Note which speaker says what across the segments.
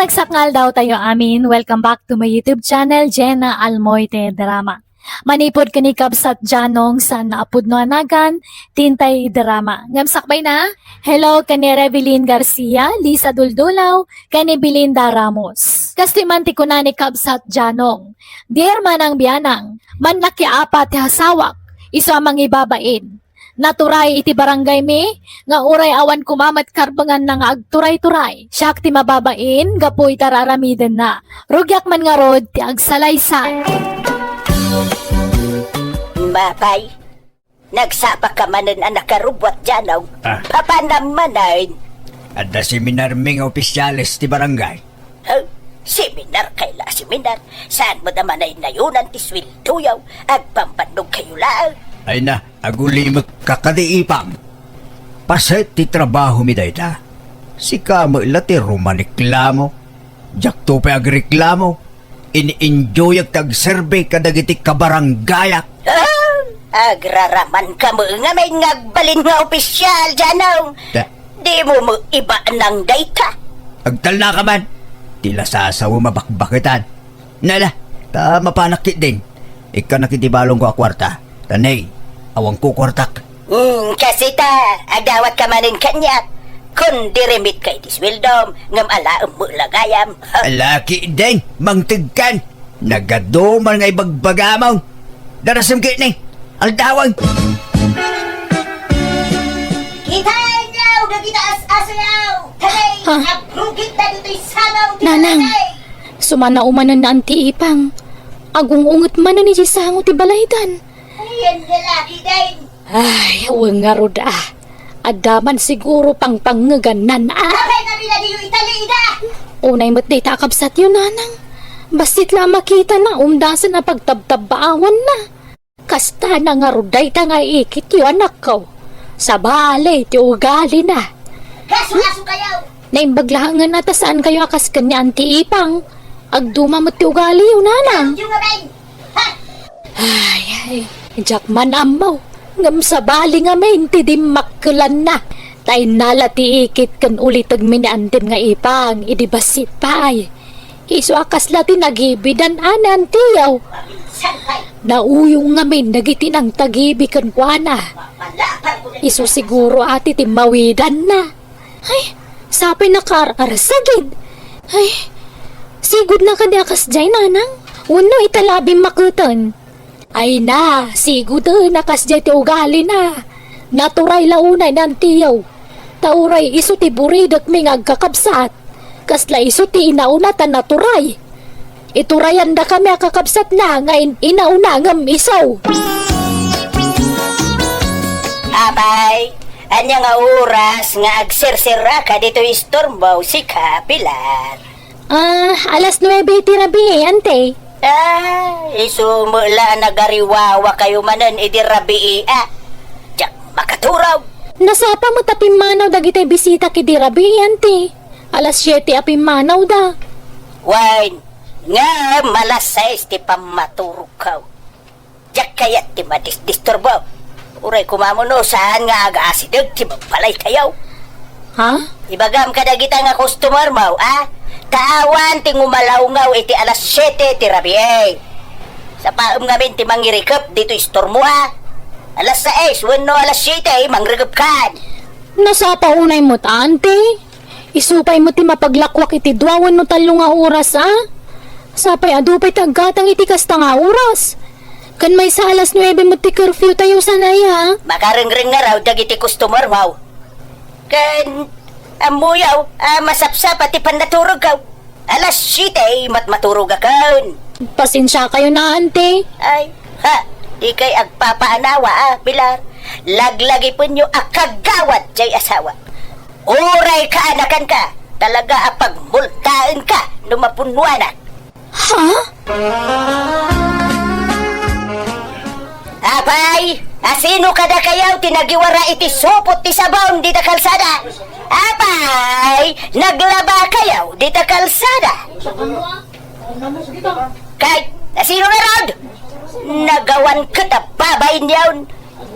Speaker 1: nagsakngal daw tayo amin, welcome back to my YouTube channel, Jenna Almoite Drama. Manipod kani kabsat janong sa naapod no anagan, Tintay Drama. Ngamsakbay na, hello kani Revelyn Garcia, Lisa Duldulaw, kani Belinda Ramos. Kastimanti ko na ni kabsat janong, dear manang biyanang, man nakiapat hasawak, iso amang ibabain. Naturay iti barangay mi, nga uray awan kumamat karbangan na nga agturay-turay. Siya ti mababain, gapoy tararamiden na. Rugyak man nga rod, ti agsalaysan.
Speaker 2: Mapay, nagsapa ka manan anak karubwat dyan, papanamanan.
Speaker 3: At na seminar ming opisyalis ti barangay.
Speaker 2: Seminar kaila seminar, saan mo naman ay nayunan ti swilduyaw, agpampanog kayo lang.
Speaker 3: Ay na, aguli magkakadiipang. Paset ti trabaho mi dayta. Si kamo ila ti rumaniklamo. Jak to pa agreklamo. Ini-enjoy ag tag-survey kadagiti kabaranggayak.
Speaker 2: Agraraman ka mo nga may ngagbalin nga opisyal dyan, Di mo iba ng data.
Speaker 3: Agtal na ka man. Tila sasaw mabakbakitan. Nala, ta mapanakit din. Ika nakitibalong ko akwarta. Tanay, awang ko kwartak.
Speaker 2: Kasi agawat ka manin kanyak. Kung diremit kay diswildom, ngam alaam mo lagayam.
Speaker 3: Laki din, mangtigkan. Nagaduman nga ibagbagamang. Darasam kayo ni, aldawang.
Speaker 2: Kitay niyaw, nagita as-asayaw. Tanay, agrugit na dito'y samaw.
Speaker 1: Nanang, sumana umanan na anti ipang. Agong ungot man na ni Jisango ti balaydan.
Speaker 2: Ayan lalaki din.
Speaker 1: Ay, awang nga rod Adaman siguro pang pangaganan
Speaker 2: Kapay na nila niyo italida.
Speaker 1: Unay mo't di takabsat yun, nanang. Basit lang makita na umdasan na pagtabtabaawan na. Kasta na nga roday ta nga ikit yung anak ko. Sa balay, ti ugali na.
Speaker 2: Kaso kayo.
Speaker 1: Naimbaglahangan na ta saan kayo akas kanya anti ipang. Agduma mo't ti ugali yun, nanang.
Speaker 2: Yung abay. Ha?
Speaker 1: Ay, Jackman amaw. Ngam sa bali nga may inti di makkulan na. Tay nalati ikit kan ulit agminiantin nga ipang. Idibasit pa ay. Iso akas lati nagibidan anan tiyaw.
Speaker 2: Santay.
Speaker 1: Nauyong nga may nagitin ang tagibi kan kuana. Iso siguro ati timawidan na. Ay, sapi na kararasagid. Ay, sigud na kadi akas jay nanang. Uno italabing makuton. Ay na, sigud nakas jay ti ugali na. Naturay launay ng tiyaw. Tauray iso ti buridak ming agkakabsat. Kasla iso ti inauna ta naturay. Iturayan da kami akakabsat na ngayon inauna ngam isaw.
Speaker 2: Abay, anya nga oras nga agsirsira ka dito istorbo si Kapilar.
Speaker 1: Alas 9 ti rabi ante.
Speaker 2: Isumula nagariwawa kayo manan idirabi Diyak makaturaw.
Speaker 1: Nasapa mo tapimanaw dagitay bisita kidi rabi ante. Alas 7 apimanaw da.
Speaker 2: Wine, nga malas 6 ti pamaturog ka. Diyak kaya ti madisturbo. Uray kumamuno saan nga aga-asidag ti magpalay kayo.
Speaker 1: Ha?
Speaker 2: Ibagam ka dagita nga customer mo, Tawan ti ngumalawngaw iti alas 7 ti rabi Sa paum ngamin ti mangirikap dito istor mo Alas 6, wano alas 7 mangrikap kan.
Speaker 1: Nasapa unay mo ta ante. Isupay mo ti mapaglakwak iti duawan no talo nga oras Sapay adupay taggatang iti kasta nga oras. Kan may sa alas 9 mo ti curfew tayo sanay
Speaker 2: Makaringring nga raw dagiti customer mo. Kan amuyaw, masapsap at ipandaturog ka. Alas 7 matmaturog akon.
Speaker 1: Pasensya kayo na ante.
Speaker 2: Ay, di kay agpapaanawa Pilar. Laglagi po nyo akagawad jay asawa. Uray ka anakan ka. Talaga apagmultaan ka numapunwanan.
Speaker 1: Ha?
Speaker 2: Abay, asino kada kayaw tinagiwara iti supot ti sabaw di ta kalsada. Abay, naglaba kayaw di ta kalsada. Kay, asino na rod? Nagawan ka ta babay niyaw.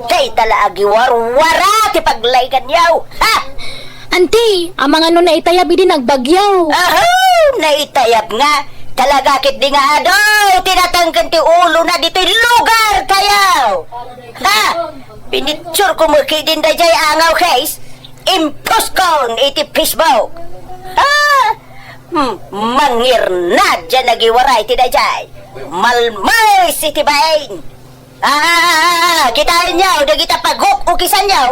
Speaker 2: Kay tala agiwar-wara ti paglaygan niyaw. Ha?
Speaker 1: Auntie, amang ano na itayabi din nagbagyaw.
Speaker 2: Ahay! naitayab nga. Talaga kit di nga adaw, tinatangkan ti ulo na dito lugar kayaw. Ha? Pinitsure ko mo din da jay angaw case. Impos ko iti Facebook. Ha? Mangir na dyan nagiwaray ti da jay. Malmay si ti bain. Kitain niyaw, da kita paguk ukisan niyaw.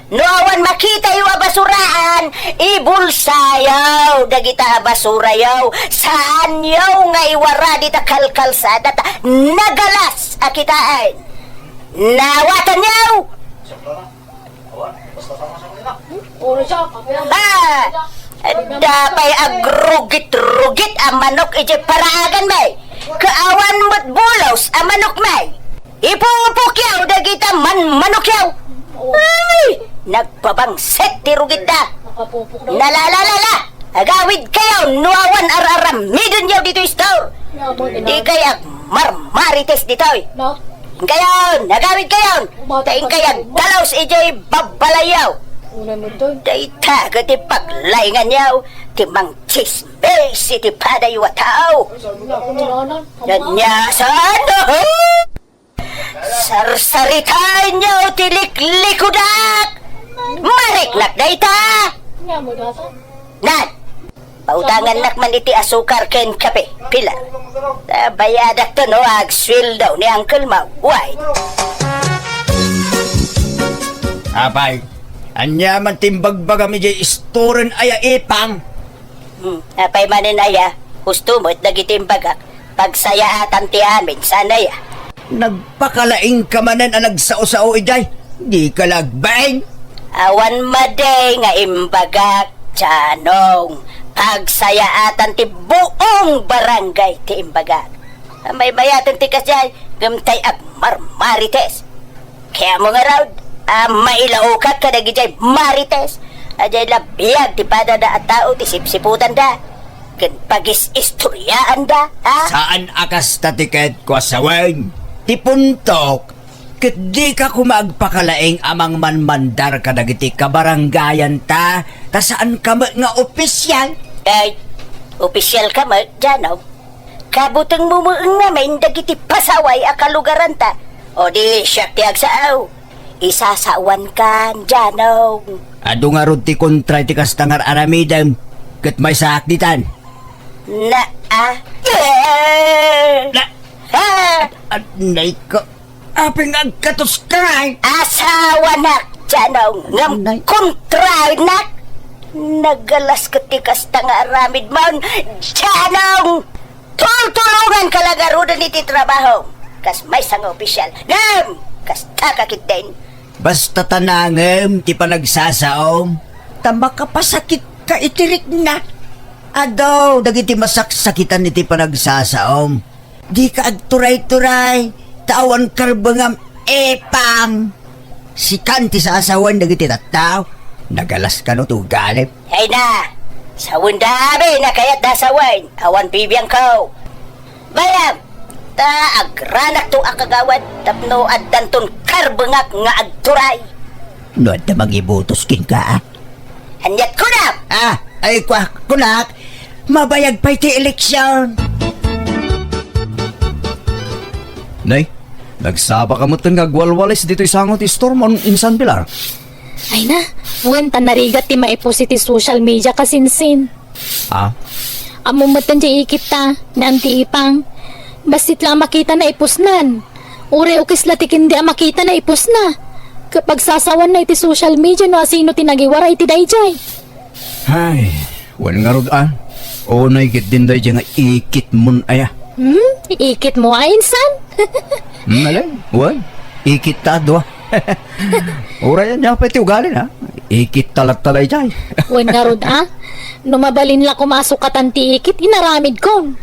Speaker 2: Noawan makita yung abasuraan, ibulsayaw, dagita abasurayaw, saan yaw nga iwara dita kalkalsada, nagalas akitaan. Nawatan yaw! Dapay agrugit-rugit ang manok ije paraagan may, kaawan mo't bulos ang manok may, ipupuk yaw, dagita manok yaw. Ay! Nagpabangset ti rugit da. Nalalala! Agawid kayo, nuawan araram, midon yaw dito store. Di kaya marmarites dito. Kayon, nagawid kayon. Taing kaya dalaw sa ijay babalayaw. Dayta ka ti paglayngan yaw. Ti mang chismes iti padayo ataw. Danyasan, sarsaritain niyo tilik-likudak! Mariknak na ita! Nan! Pautangan nak man iti asukar ken kape. Pila? Bayadak to no agswil daw ni Uncle Mau. Why?
Speaker 3: Apay, anya man timbagbaga mi jay istoren aya ipang.
Speaker 2: Apay manin aya, gusto mo't nagitimbagak. Pagsayatan ti amin, sana ya.
Speaker 3: Nagpakalaing ka manan ang nagsao-sao ijay. Di ka lagbaing.
Speaker 2: Awan maday nga imbagak, Janong. Pagsayaatan ti buong barangay ti imbagak. May bayatan ti kasjay, gamtay ag marmarites. Kaya mo nga raw, mailaukat ka na gijay marites. Ajay labiyag ti padada at tao ti sipsiputan da. Kan pagis-istoryaan da, ha?
Speaker 3: Saan akas tatiket ko asawen? Ti puntok, ket di ka kumagpakalaing amang manmandar ka dagiti kabarangayan ta saan ka nga opisyal?
Speaker 2: Ay, opisyal ka mo, Jano. Kabutang mumuang namin dagiti pasaway akalugaran ta. O di siyak ti agsaaw. Isasawan ka, Jano.
Speaker 3: Ado nga rod ti kontra ti kastangar aramidem, ket may saakditan. Na, Anay ko, apeng agkatos ka ay.
Speaker 2: asawa nak, Janong, ngam kontray nak. Nagalas katikas tanga aramid man, Janong. Tultulungan ka lagarudan iti trabaho. Kas may sang opisyal. Ngam, kas takakit din.
Speaker 3: Basta tanangem ti panagsasaom, tamba ka pasakit ka itirik na. Adaw, dagiti masaksakitan iti panagsasaom. Di ka agturay-turay, tawan karbangam epang. Si kanti sa asawan dagiti tattaw, nagalas ka no tugalip.
Speaker 2: Ay na, sa wundami na kayat dasawain, awan bibiyang ko. Bayam, ta agranak to akagawad, tapno at danton karbangak nga agturay.
Speaker 3: No, at na magibutos kin ka, ah.
Speaker 2: Hanyat ko na!
Speaker 3: Ay kwa, kunak, mabayag pa iti eleksyon. Nay, nagsaba ka mo nga gwalwalis dito isangot istorm on insan Pilar.
Speaker 1: Ay na, wanta narigat ti maipos iti social media kasinsin. Amo matan di ikit ta, nanti ipang. Basit lang makita na ipusnan. Ure ukis latikin di makita na ipus na. Kapag sasawan na iti social media no asino tinagiwara iti dayjay.
Speaker 3: Ay, wala nga rod O naikit din dayjay nga ikit mun aya.
Speaker 1: Ikit mo ay insan?
Speaker 3: Alay, wala. Ikit ta doa. Ura yan niya pa iti ugali na. Ikit talat talay jay.
Speaker 1: Wen nga rod Numabalin la kumasok ti ikit, inaramid kon.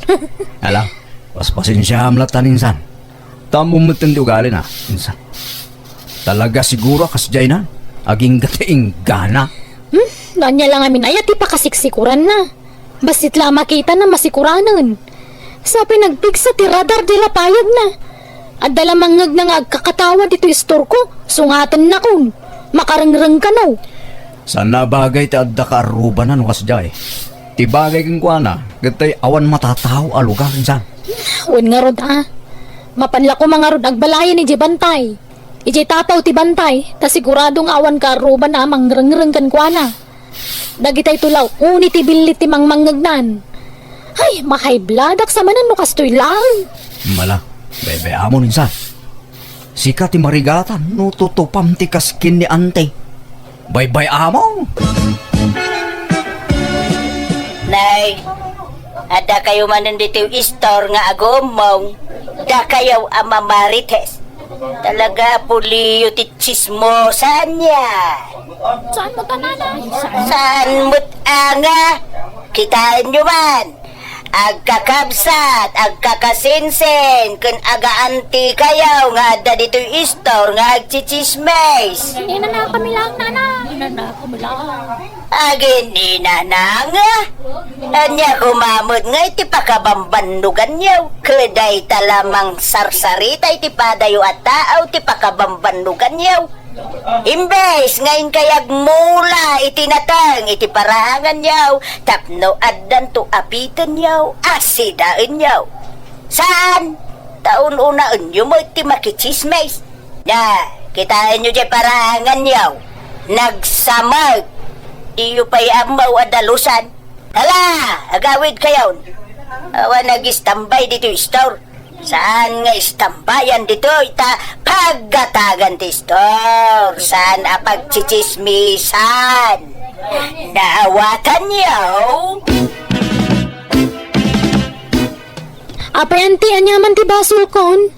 Speaker 3: Ala, paspasin siya amlatan insan. Tamo mo tindi ugali na, insan. Talaga siguro kasjay na. Aging gatiing gana.
Speaker 1: Nanya lang amin ay ati pa kasiksikuran na. Basit lang makita na masikuranan. Sabi nagpigsa ti radar di lapayag na. At dalamangag na nga agkakatawa dito istor ko. Sungatan na kon. Makarangrang ka na.
Speaker 3: Sana bagay ti adda ka aruba na no kasjay. Tibagay kang kuana, gatay awan matataw alugar insan.
Speaker 1: Uwan nga rod Mapanla ko mga rod agbalayan ni Bantay. Ijay tataw ti Bantay, ta siguradong awan ka ruban na mangrengreng kan kuana. Dagitay tulaw, uni ti bilit ti mangmangagnan. Ay, makaibladak sa manan no kastoy lang.
Speaker 3: Mala, bebe amon insan. Sika ti marigatan, no tutupam ti kaskin ni ante. Bye-bye amo.
Speaker 2: Nay, ada kayo manan dito yung store nga agomong. Da kayo ama marites. Talaga puliyo ti chismosan niya.
Speaker 1: Saan mo tanana?
Speaker 2: Saan mo't anga? Kitaan nyo man. Agkakabsat, agkakasinsen, kun aga-anti kayaw nga da dito yung store nga agchichismes.
Speaker 1: Hindi na kami lang, nana. Hindi na kami lang.
Speaker 2: Agin inananga. Anya kumamot nga iti pakabambandugan niyo. Keday talamang sarsarita iti padayo at tao ti pakabambandugan niyo. Imbes ngayon kayag mula itinatang iti parahangan niyo. Tapno addan to apitan niyo. Asidaan niyo. Saan? Taon unaan niyo mo iti makichismes. Na, kitaan niyo di parahangan niyo. Nagsamag. Iyo pa'y amaw adalusan. Hala, agawid kayo. Awa nag-istambay dito yung store. Saan nga istambayan dito? Ita pagatagan ti store. Saan apagchichismisan? Naawatan niyo?
Speaker 1: Apayanti, anyaman ti basol kon?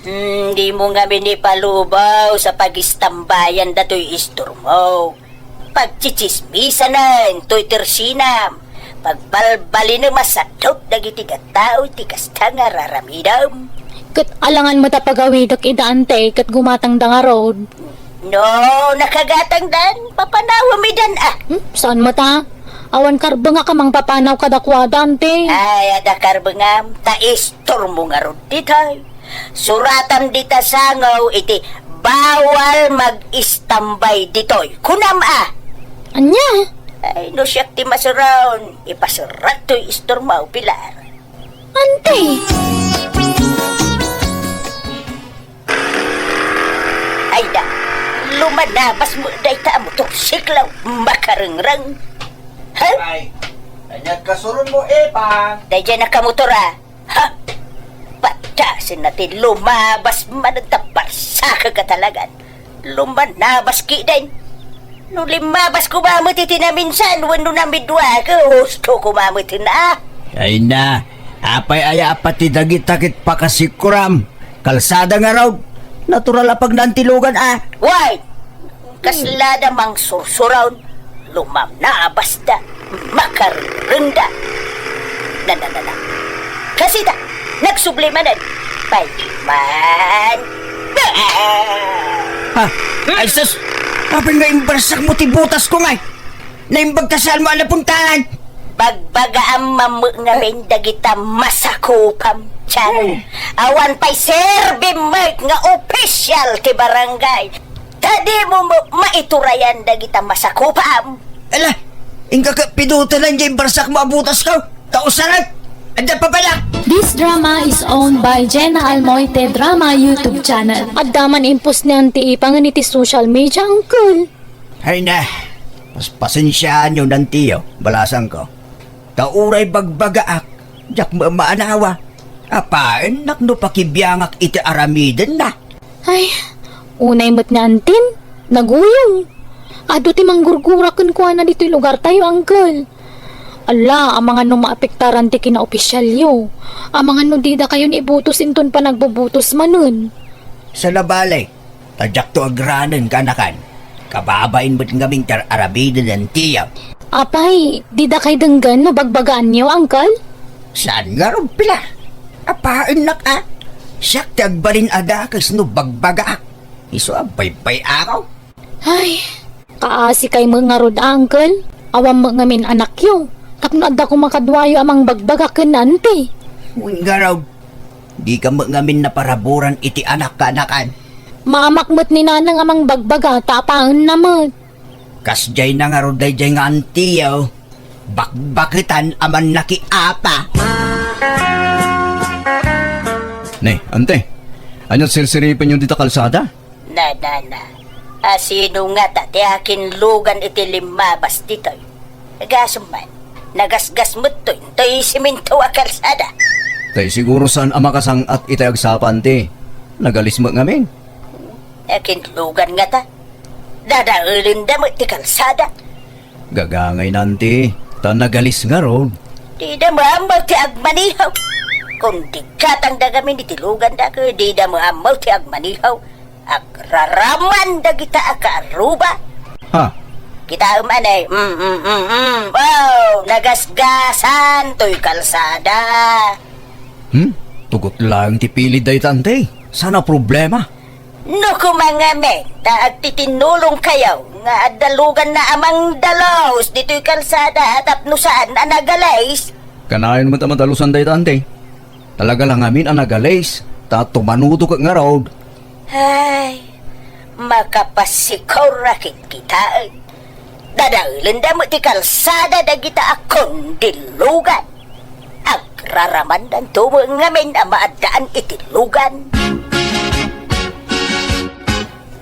Speaker 2: Di mo nga minipalubaw sa pag-istambayan dato yung store mo. Pagchichismisan na, to'y tersinam. Pagbalbali na masadot, dagiti tao, tikas nga raramidam.
Speaker 1: Kat alangan mo tapagawidak idaante, kat gumatang da nga road.
Speaker 2: No, nakagatang dan, papanawa mi dan
Speaker 1: Saan mo ta? Awan karba nga kamang papanaw kadakwa dante.
Speaker 2: Ay, adakar bengam, taistor mo nga ron ditay. Suratan dita sangaw, iti bawal mag-istambay ditoy. Kunam
Speaker 1: Anya?
Speaker 2: Ay, no siyak ti masuraon. Ipasurat to'y istormaw, Pilar.
Speaker 1: Ante?
Speaker 2: Ay da, lumanabas mo day ta mo to siklaw, makarengrang. Ha?
Speaker 3: Ay, kanyag kasurun mo pa.
Speaker 2: Day dyan nakamotora. Ha? Patasin natin lumabas man ang taparsa ka talagan. Lumanabas ki din. No limabas kumamit iti na minsan, wano na midwa ka, husto kumamit na.
Speaker 3: Ay na, apay aya pati dagit-takit pa kasikuram. Kalsada nga raw. Natural apag nantilugan
Speaker 2: Why? Kaslada mang sursuraw, lumam na basta, makarenda. Na. Kasi da, nagsublimanan. Payman.
Speaker 3: Ha? Ay sus! Kapag nga imbarsak mo tibutas ko nga. Naimbag ka saan mo alapuntahan.
Speaker 2: Bagbaga ang mamu nga rin dagita masakupam. Tiyan. Awan pa'y serbi mark nga official ti barangay. Tadi mo maiturayan dagita masakupam.
Speaker 3: Ala, ingka ka piduta lang dyan imbarsak mo abutas ko. Tausarat! Anda pa pala!
Speaker 1: This drama is owned by Jenna Almoite Drama YouTube channel. At daman impos ni Auntie Ipang iti social media, uncle.
Speaker 3: Ay na, mas pasensyaan yun ng tiyo, balasan ko. Tauray bagbagaak, jak maanawa. Apain, nakno pakibiyangak iti aramiden na.
Speaker 1: Ay, unay mo't ni Antin, naguyong. Ado ti manggurgurakan ko na dito'y lugar tayo, uncle. Ala, ang mga no maapektaran ti kina-opisyalyo. Ang mga no di da kayo ni ibutos inton pa nagbubutos manun.
Speaker 3: Sa labalay, tadyak to agranan kanakan. Kababain mo't ngaming arabida ng tiyaw.
Speaker 1: Apay, di da kay denggan no bagbagaan niyo, uncle?
Speaker 3: Saan nga rin pila? Apain nak Siyak tagbalin adakas no bagbaga. Iso abay-bay ako.
Speaker 1: Ay, kaasi kay mga rod, uncle. Awam mo ngamin anak yo. Tapno adda ko makadwayo amang bagbaga kenante.
Speaker 3: Nga raw, di ka ngamin na paraburan iti anak kanakan.
Speaker 1: Mamakmot ni nanang amang bagbaga tapaan naman.
Speaker 3: Kasjay na nga ro dayjay nga antiyaw. bakbakitan aman nakiapa. Ne, ante. Anyat sirsiripin yung dita kalsada?
Speaker 2: Na. Sino nga ta, ti akin lugan iti limabas dito'y. Nagasuman, nagasgas mo to'y, to'y siminto a kalsada.
Speaker 3: Tay siguro saan amakasang at itayagsapan ti. Nagalis mo ngamin.
Speaker 2: Akin lugan nga ta. Dadaulin da mo ti kalsada.
Speaker 3: Gagangay nanti. Ta nagalis nga ron.
Speaker 2: Di da mo amaw ti agmanihaw. Kung di katang da kami ni ti lugan da ko, di da mo amaw ti agmanihaw. Akraraman da kita akaruba.
Speaker 3: Ha?
Speaker 2: Kita umanay, wow, nagasgasan to'y kalsada.
Speaker 3: Tugot lang ti pilid day tante. Sana problema.
Speaker 2: No mga men, taag titinulong kayaw, nga adalugan na amang dalos dito'y kalsada at apnusaan na nagalays.
Speaker 3: Kanayon mo tamadalusan day tante. Talaga lang amin ang nagalays. Ta tumanuto ka nga road.
Speaker 2: Ay, makapasikaw rakit kita. Dadaulan da mo ti kalsada da kita akong dilugan. Akraraman dan tumo nga men ang maadaan iti lugan.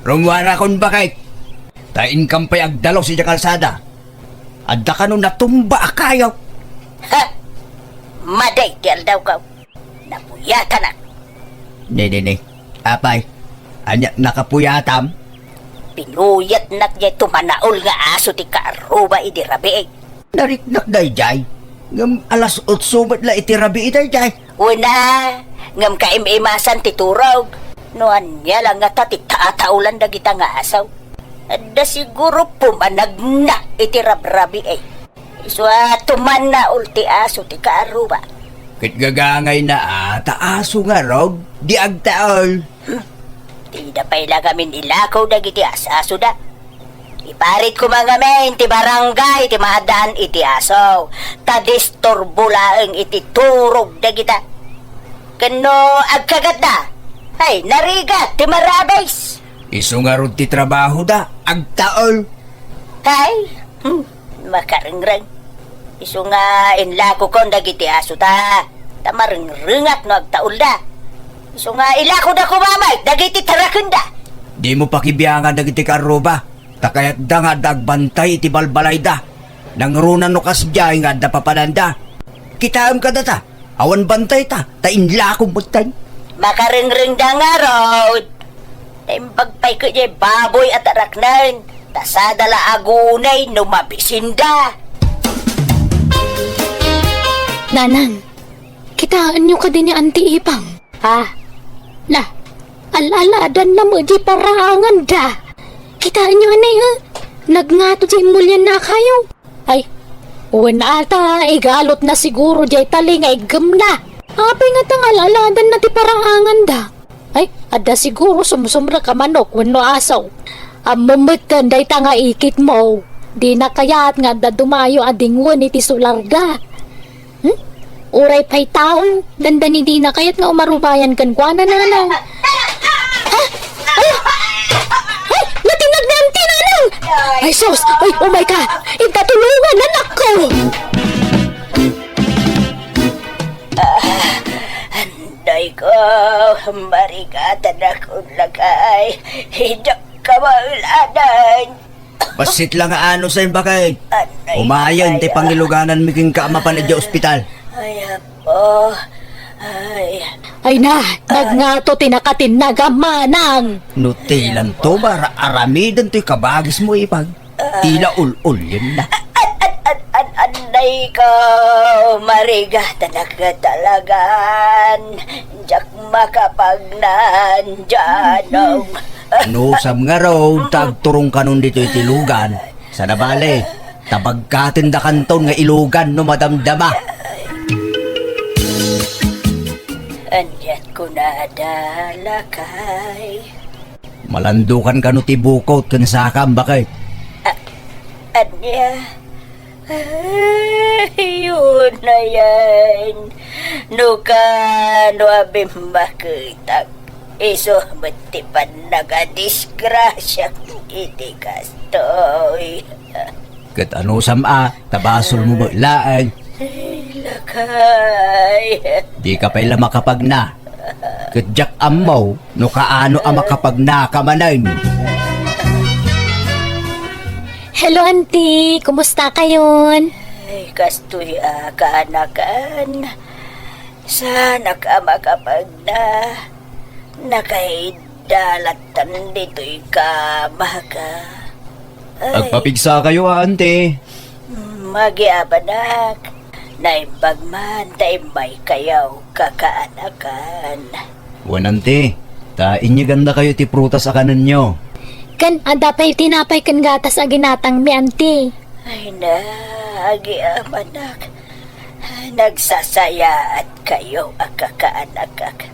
Speaker 3: Rumwara kon bakit? Tain kampay agdalaw si kalsada. Adda ka nung natumba akayaw.
Speaker 2: Ha? Maday ti aldaw ka. Napuyatan na.
Speaker 3: Ne. Apay. Anya nakapuyatam.
Speaker 2: Pinuyat nak niya tumanaol nga aso ti kaaruba idi rabi.
Speaker 3: Nariknak day jay. Ngam alas 8 bat la itirabi day jay.
Speaker 2: Una, ngam kaimimasan ti turog. Noan niya lang nga ti taataulan da kita nga asaw. Da siguro pumanag na iti rabrabi eh. Iswa tumanaol ti aso ti kaaruba.
Speaker 3: Kit gagangay na aso nga rog. Di agtaol.
Speaker 2: Tida pa ila kami ilakaw dagiti asaso da. Iparit ko mga men, ti barangay, ti maadaan iti aso. Tadistorbo laeng iti turog dagita. Kano agkagat da? Ay, narigat, ti marabais.
Speaker 3: Iso nga rod ti trabaho da. Agtaol.
Speaker 2: Ay, makaringrang. Iso nga inlako kon dagiti aso ta. Tamaringringat no agtaol da. So nga ilako da kumamay, dagiti tarakunda.
Speaker 3: Di mo pakibiyangan dagiti karuba. Takayat da nga dagbantay iti balbalay da. Nang runan no kasbiyay nga da papananda. Kitaam ka data. Awan bantay ta. Tainla akong butay.
Speaker 2: Makaringring da nga road. Taimbagpay ko jay baboy at araknan. Tasadala agunay no mabisinda.
Speaker 1: Nanang, kitaan nyo ka din ni Auntie Ipang. Ha? Na, alaladan na mo di parangan da. Kitaan nyo anay ha? Nagngato di mulyan na kayo. Ay, uwan na ata, igalot na siguro di tali nga igam na. Apay nga tang alaladan na di parangan da. Ay, ada siguro sumusumra ka manok wano asaw. Amumit ka day tanga ikit mo. Di na kayaat nga da dumayo adingwan iti sularga. Uray pa'y taong, dandan hindi na kaya't nga umarubayan kan kwa na nanang. Ha? Ay, natinag na ang tinanang! Ay, sus! Ay, oh my God! Itatulungan, anak ko!
Speaker 2: Anday ko, marigatan akong lagay. Hidak ka mauladan.
Speaker 3: Basit lang ano sa'yo bakit? Umayan ti pangiluganan miking kaamapan at ospital.
Speaker 2: Ay, apo. Ay.
Speaker 1: Ay na, nagngato tinakatin nagamanang.
Speaker 3: Nutilan to bara aramidan to'y kabagis mo ipag. Tila ul-ul yun na.
Speaker 2: Anday ko, marigatan ka talagan. Diyak makapagnan dyanong.
Speaker 3: No, sam nga raw, tagturong kanon dito itilugan. Sa nabali, tabagkatin da kanton nga ilugan no madamdama.
Speaker 2: Andyan ko na dalakay.
Speaker 3: Malandukan ka no tibukot kan sakam bakit?
Speaker 2: Anya? Yun na yan. No abim makitag. Iso matipan nagadisgrasya iti kastoy.
Speaker 3: Kat ano sama, tabasol mo laang.
Speaker 2: Lakay.
Speaker 3: Di ka pala makapag na. Kat jak amaw, no kaano ang makapag na kamanan.
Speaker 1: Hello, auntie. Kumusta kayon?
Speaker 2: Ay, kastoy kaanakan. Sana ka makapag na. Nakaidalatan dito'y kamaka.
Speaker 3: Agpapigsa kayo ante.
Speaker 2: Magiabanak. Naimbag man, may kayaw kakaanakan.
Speaker 3: Wanante, tain niya ganda kayo ti prutas sa kanan nyo.
Speaker 1: Kan, adapay tinapay kan gatas aginatang mi, auntie.
Speaker 2: Ay na, agiamanak. Nagsasaya at kayo ang kakaanakak.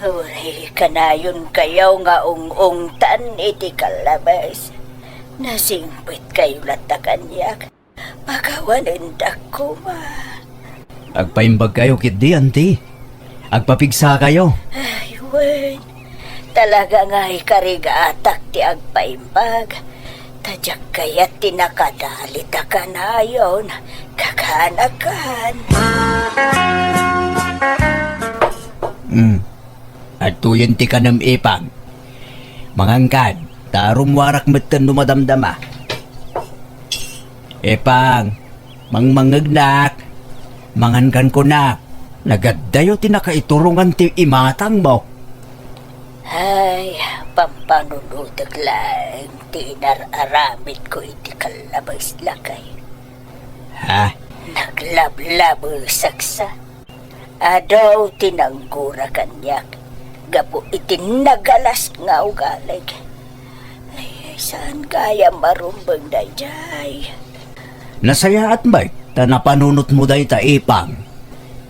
Speaker 2: Huray kanayon kayaw nga ung-ungtan iti kalabas. Nasingpit kayo latakanyak. Pagawanindak ko ma.
Speaker 3: Agpaimbag kayo kiti ante. Agpapigsa kayo.
Speaker 2: Ay, wen. Talaga nga ikarigatak ti agpaimbag. Tadyak kaya tinakadalita ka na yun. Kakanakan.
Speaker 3: At tuyon ti kanam ipang. Mangangkad, tarong warak metten dumadamdama. Epang, mangmangagnak, mangankan ko na. Nagaddayo tinakaiturungan ti imatang mo.
Speaker 2: Ay, pampanunutag lang. Tinararamit ko iti kalabas lakay.
Speaker 3: Ha?
Speaker 2: Naglablabo saksa. Adaw tinanggura kanyak. Gapo iti nagalas nga ugalig. Ay, saan kaya marumbang na jay?
Speaker 3: Nasaya at ba? Ta napanunot mo day ta ipang.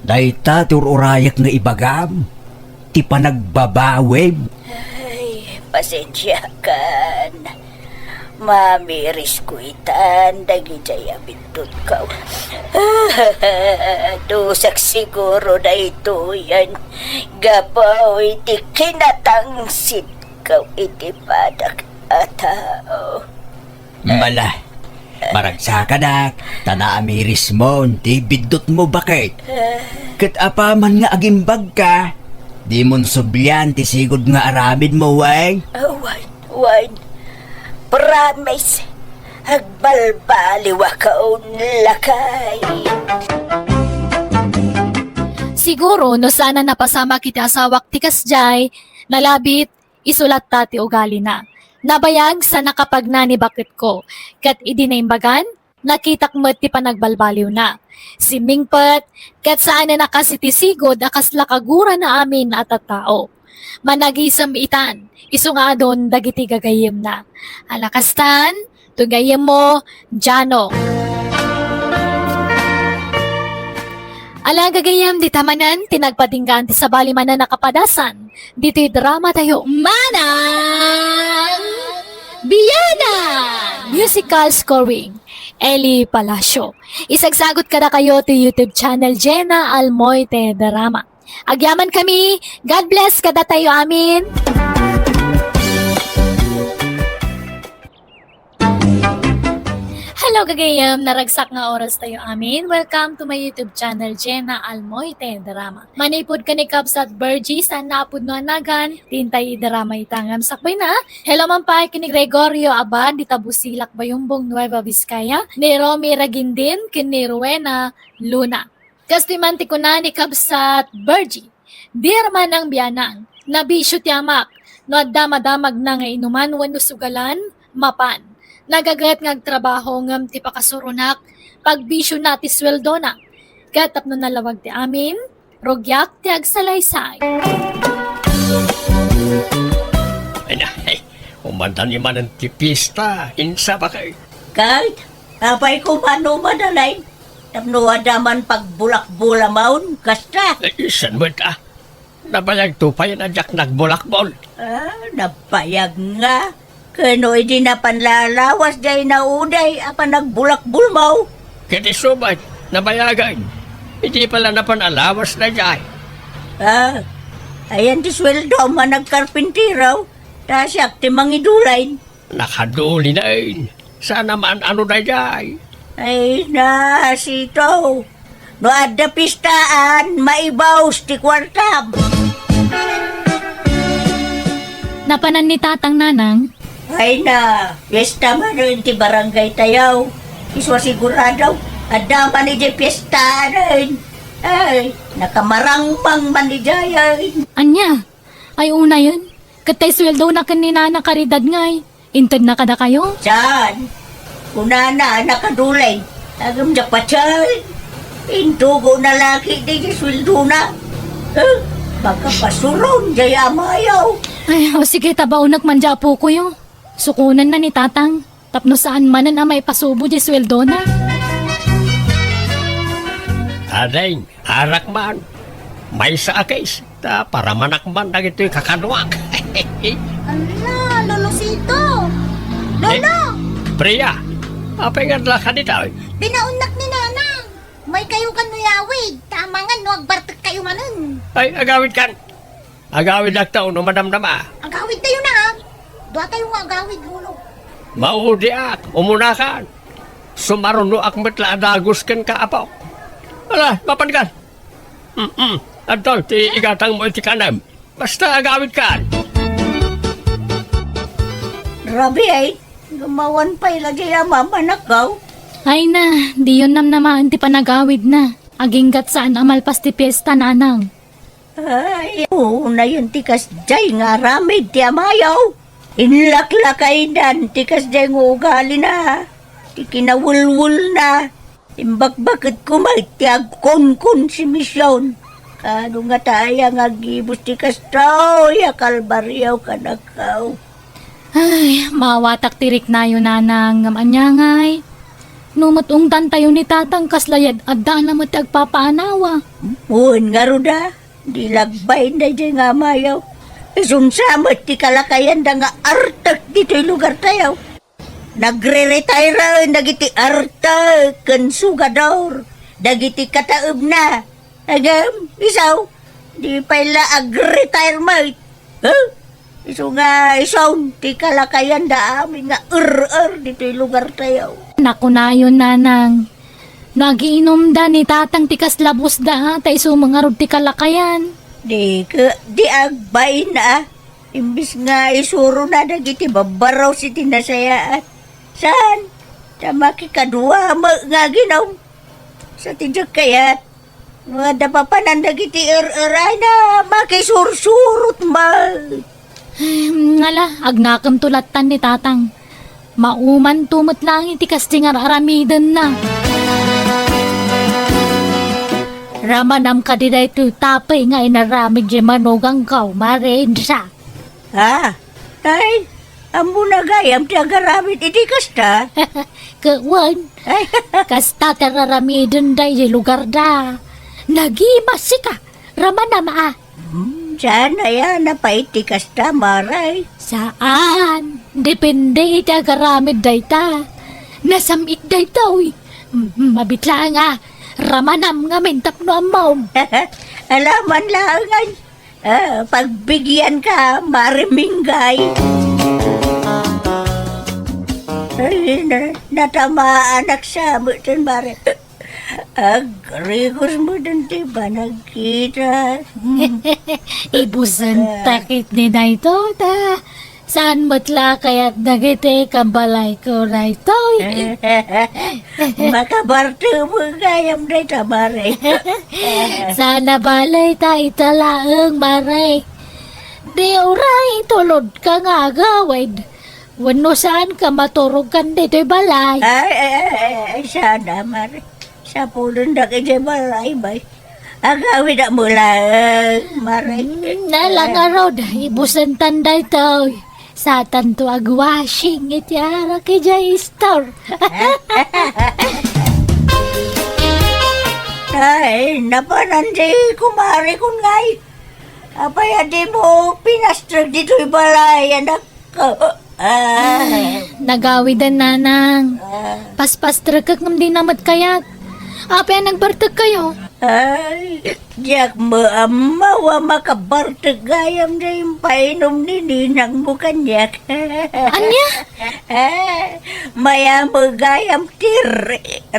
Speaker 3: Day ta tururayak nga ibagam. Ti panagbabawib.
Speaker 2: Ay, pasensya kan. Mamiris ko itan, dagijay abindot ka. Dusak siguro na ito yan. Gapaw iti kinatangsit ka iti padak atao.
Speaker 3: Mala, maragsa ka na, tanaamiris mo, ti bidot mo bakit? Kat apaman nga agimbag ka, di mon sublyan ti sigod nga aramid mo, wang?
Speaker 2: Wine. Promise. Agbalbaliwa kaon lakay.
Speaker 1: Siguro, no sana napasama kita asawak ti kasjay, nalabit, isulat ta ti ugali na. Nabayag sa nakapagnani bakit ko, kat idinaimbagan, nakitak mo ti panagbalbaliw na. Si Mingpet, kat saan na nakasitisigod akas lakagura na amin at tao. Managisam itan, iso nga doon dagiti gagayim na. Alakastan, tugayim mo, Jano. Ala gagayam di tamanan, tinagpatinggan ti sabali man na nakapadasan. Dito'y drama tayo, Manang Biyana! Musical scoring, Eli Palacio. Isagsagot ka na kayo ti YouTube channel Jenna Almoite Drama. Agyaman kami, God bless kada tayo amin. Hello gagayam, naragsak nga oras tayo amin. Welcome to my YouTube channel, Jenna Almoite Drama. Manipod ka ni Cubs at Bergie, saan naapod no anagan, tintay drama itangam sakbay na. Hello mampay kini Gregorio Abad, di tabusilak bayumbong Nueva Vizcaya, ni Romy Ragindin, kini Rowena Luna. Kastimanti ko na ni Cubs at Bergie, dirman ang biyanang, nabisyo tiyamak, no damag na nga inuman, wano sugalan, mapan. Nagagat ngagtrabaho ngam ti pakasurunak, pagbisyo na ti sweldo na. Gatap no nalawag ti amin, rogyak ti agsalaysay.
Speaker 4: Ay, umandan ni man ang tipista, insa ba kay?
Speaker 2: Kahit, apay ko mano madalay. Tapno adaman pagbulak-bula maun, kasta.
Speaker 4: Ay, isan mo ta. Nabayag tupay na jak nagbulakbol.
Speaker 2: Napayag nga. Kano hindi na panlalawas day na uday, apa nagbulak-bul mau.
Speaker 4: Kiti subat, nabayagan. Hindi pala na panalawas na jay.
Speaker 2: Ayan ti sweldo man nagkarpintiraw. Tasyak ti mangidulain.
Speaker 4: Nakaduli na yun. Sana man ano na jay.
Speaker 2: Ay na, sito. No adda pistaan, maibaws ti kwartam.
Speaker 1: Napanan ni tatang nanang.
Speaker 2: Ay na, piyesta man rin ti barangay tayaw. Iswa sigurado, adda man ni di piyesta rin. Ay, nakamarangmang man ni Jayan.
Speaker 1: Anya, ay una yun. Katay sweldo na kanina na karidad ngay. Intod na kada kayo?
Speaker 2: Saan? Una na, nakadulay. Agam na pachay. Intugo na laki di sweldo na. Baka pasuron, jaya amayaw.
Speaker 1: Ay, o sige, tabaunak man dya po ko yun. Sukunan na ni tatang. Tapno saan manan ang may pasubo di sweldo na.
Speaker 4: Adeng, arak man. May sa akis. Ta para manakman na ito'y kakanwak.
Speaker 5: Ala, Lolosito! Lolo!
Speaker 4: Priya, apa yang adalah kanita?
Speaker 5: Pinaunak ni Nanang! May kayo kan nuyawid. Tama nga, no, agbartak kayo manun.
Speaker 4: Ay, agawid kan. Agawid na taon, no, madam-dama.
Speaker 5: Agawid tayo na, ha? Doa tayo nga agawid, Lolo.
Speaker 4: Maudi ak, umunakan. Sumaruno ak metla adagos kan kaapaw. Ala, mapan kan. Adol, ti igatang mo iti kanam. Basta agawid kan.
Speaker 2: Grabe ay, gumawan pa ila jaya mamanakaw.
Speaker 1: Ay na, di yun namaan ti panagawid na. Aginggat saan amalpas ti piyesta nanang.
Speaker 2: Ay, na yun tikas jay nga ramid ti amayaw. Inlaklakay dan tikas jay nga ugali na. Ti kinawulwul na. Imbakbakit kumay ti agkon-kon si misyon. Kano nga tayo nga gibos tikas tao, ya kalbaryaw kanakaw.
Speaker 1: Ay, mawatak tirik na yun nanang ngamanyangay. Numatungtan tayo ni tatang kaslayad at daan na matagpapaanawa.
Speaker 2: Uwan nga ruda, di lagbay na dyan nga mayaw. Isunsamot ti kalakayan da nga artak dito'y lugar tayo. Nagre-retire nagiti artak kan sugador. Dagiti kataob na. Agam, isaw, di pala ag-retirement. Huh? Iso nga, isaw, ti kalakayan da amin nga dito'y lugar tayo.
Speaker 1: Naku na yun nanang. Nagiinom da ni tatang tikas labos da tayo sumangarod ti kalakayan.
Speaker 2: Di agbay na. Imbis nga isuro na dagiti babaraw si tinasayaan. Saan? Tama kikadua nga ginom. Sa tidyak kayat. Mga dapapanan dagiti ay na makisusurot
Speaker 1: Ngala, agnakam tulatan ni tatang. Mauman tumot lang itikas tingar aramidan na. Ramanam ka di da ito tapay nga inaramig di manugang kaw, marensa.
Speaker 2: Ha? Ay, amo na gayam ti agaramit iti kasta.
Speaker 1: Kawan,
Speaker 2: Ay,
Speaker 1: kasta tararamidan da di lugar da. Nagimas ka, ramanam
Speaker 2: sana yan napaiti kasta maray.
Speaker 1: Saan? Depende iti agaramid da ita. Nasamit da ita, uy. Mabitla nga. Ramanam nga mentap no amaw.
Speaker 2: Alaman langan. Pagbigyan ka, mariminggay. Ay, natamaan sa mo dyan, mare. Agrigos mo dun, diba nagkita?
Speaker 1: Ibusan takit ni na ito, ta. Saan matla kaya't nagiti kambalay ko na ito?
Speaker 2: Makabarto mo gayam na ito, mare.
Speaker 1: Sana balay ta italaang maray. Di oray tulod ka nga gawid. Wano saan ka maturugan dito'y balay.
Speaker 2: Ay, sana, mare. Sa pulon na kaya balay, bay. Agawin na mo lang, mare.
Speaker 1: Nalang araw na ibusan tanda ito. Sa tanto agwashing itiara kay Jay Store.
Speaker 2: Ay, napanan di kumari kun ngay. Apaya di mo pinastrag dito'y balay, anak ko.
Speaker 1: Nagawidan nanang. Paspas tragak ng dinamat kayat. Apa yan nagbartag kayo?
Speaker 2: Ay, diyak mawa makabartagayam na yung painom ni Ninang mo kanyak.
Speaker 1: Anya?
Speaker 2: Maya magayam ti